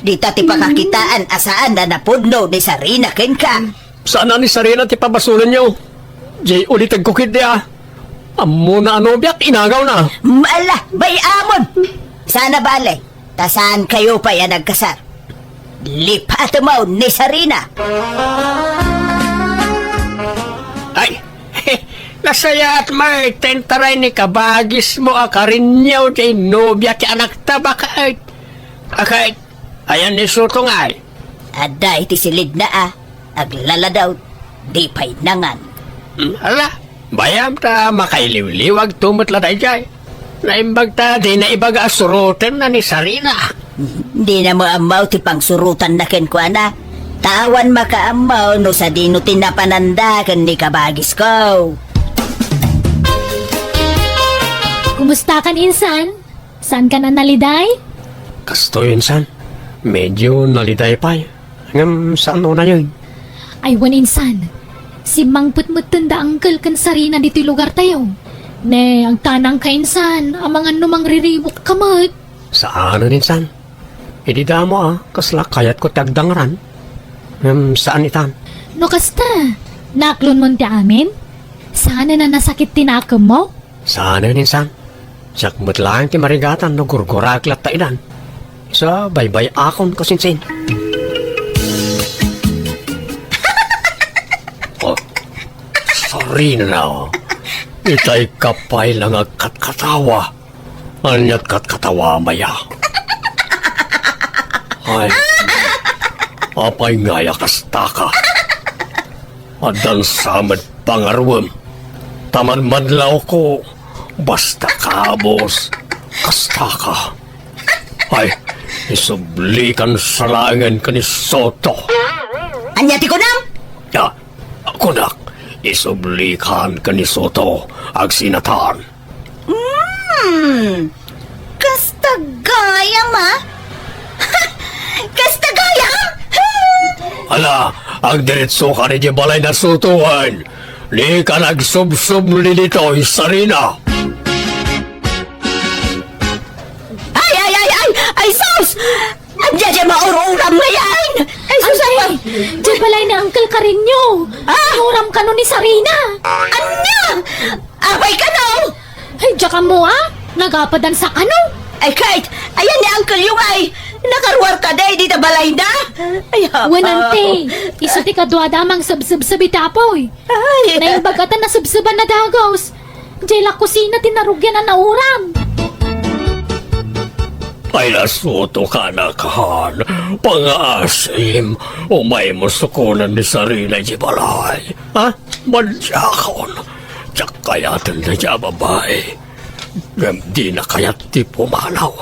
Speaker 2: Di tati pakakitaan asaan na napudno ni Sarina ken ka.
Speaker 4: Sana ni Sarina ti pabasulan niyo. Jay ulit ang kukid niya. Amo na ano biyak, inagaw na.
Speaker 2: Mala, bayamon! Sana bale, tasaan kayo pa yan nagkasar. Lipat mo ni Sarina.
Speaker 4: Ay, nasaya at may tentaray ni kabagis mo akarinyaw kay nobya ki anak taba kahit. Kahit, ayan ni sutungay.
Speaker 2: Ada iti silid na aglala daw, di pa'y nangan.
Speaker 4: Ala, bayam ta makailiw-liwag tumot la dayjay. Naimbag ta di na ibaga surutin na ni Sarina.
Speaker 2: Di na mo amaw ti pangsurutan na ken ko na. Tawan makaamaw no sa dino tinapananda ken ni kabagis ko.
Speaker 1: Kumusta kan insan? Saan ka na naliday?
Speaker 4: Kasto yun, san. Medyo naliday pa. Ngam, saan na yun?
Speaker 1: Ay, wan insan. Si Mang Putmutun da angkel kan Sarina dito lugar tayo. Ne, ang tanang ka insan, ang mga numang riribok kamot.
Speaker 4: Saan na san? Hindi mo kasla kayat ko tagdangaran. Saan itan?
Speaker 1: No kasta, naklon mo ti amin? Sana na nasakit tinakam mo?
Speaker 4: Saan na san? Siyak matlang ti marigatan no gurguraklat ta idan. Isa baybay akon kasinsin. Oh, sorry na. Itay kapay lang agkatkatawa. Anyat katkatawa maya. Ay, apay ngaya kastaka. Adan samad pangarwam. Taman madlaw ko. Basta kabos. Kastaka. Ay, isublikan sa langan ka ni Soto.
Speaker 2: Anyati ko na!
Speaker 4: Ya, ako nak. Isublikan ka ni Soto. Agsinatan.
Speaker 2: Kasta gayam Kasta gayam!
Speaker 4: Ala, ang diretso ka ni Balay na sutuhan. Di ka nagsubsub ni dito, Sarina.
Speaker 2: Ay, sus! Andiyan dyan maururam ngayon! Ay, sus!
Speaker 1: Ay, di balay na angkel ka rin nyo. Nuram ka no ni Sarina.
Speaker 2: Anya! Abay ka no!
Speaker 1: Ay, diya ka mo nagapadan sa kano.
Speaker 2: Ay, kahit, ayan ni Uncle yung ay, nakarwar ka day, di na balay na. Ay,
Speaker 1: Wanante, iso ti kadwa damang sabsab sa bitapoy.
Speaker 2: Ay,
Speaker 1: Naimbagatan na sabsaban na dagos. Diyan la kusina tinarugyan na nauram.
Speaker 4: Ay nasuto ka na kahan. Pang-asim. Umay mo sukunan ni Sarina di balay. Ha? Madyakon. Tiyak kayatan na niya babae. Ngam di na kayat ti pumanaw.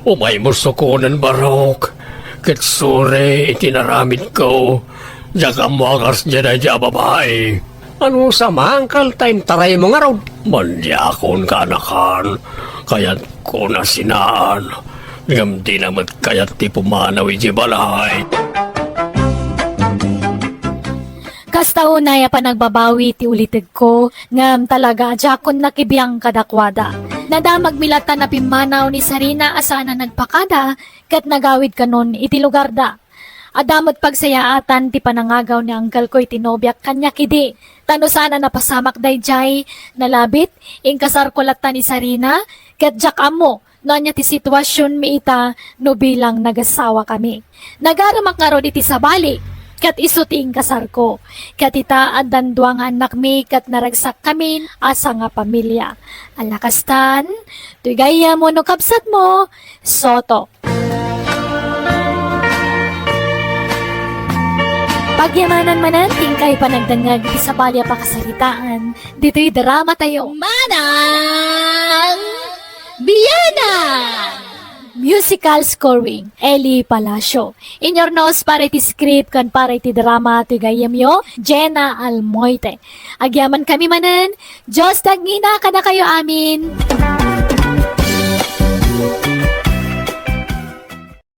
Speaker 4: Umay mo sukunan barok. Kitsure itinaramid ko. Diyak ang makas niya na niya babae. Ano sa mangkal time taray mo nga raw? Madyakon ka na kan. Kaya't ko na sinaan. Ngam di naman kaya't ti pumanaw iti balay.
Speaker 1: Kasta unaya pa nagbabawi ti ulitig ko, ngam talaga jakon nakibiyang kadakwada. Nadamag milata na pimanaw ni Sarina asana nagpakada, kat nagawid kanon iti lugar da. Adamot pagsayaatan ti panangagaw ni angkal ko iti nobyak kanya kidi. Tano sana napasamak dayjay, nalabit, inkasar ko lata ni Sarina, kat jak amo, no anya ti sitwasyon mi ita no bilang nagasawa kami. Nagaramak nga ro iti sabali, kat iso ti inkasar ko. Kat ita adan duang anak mi kat naragsak kami asa nga pamilya. Alakastan, tuy gaya mo no kapsat mo, Soto. Pagyamanan manan, tingkay panagdangag iti sabali pa kasalitaan. Dito'y drama tayo. Manang Biyana! Musical scoring, Eli Palacio. In your nose, para iti script kan para iti drama ti gayamyo, Jenna Almoite. Agyaman kami manan, Diyos tagngina kada kayo amin.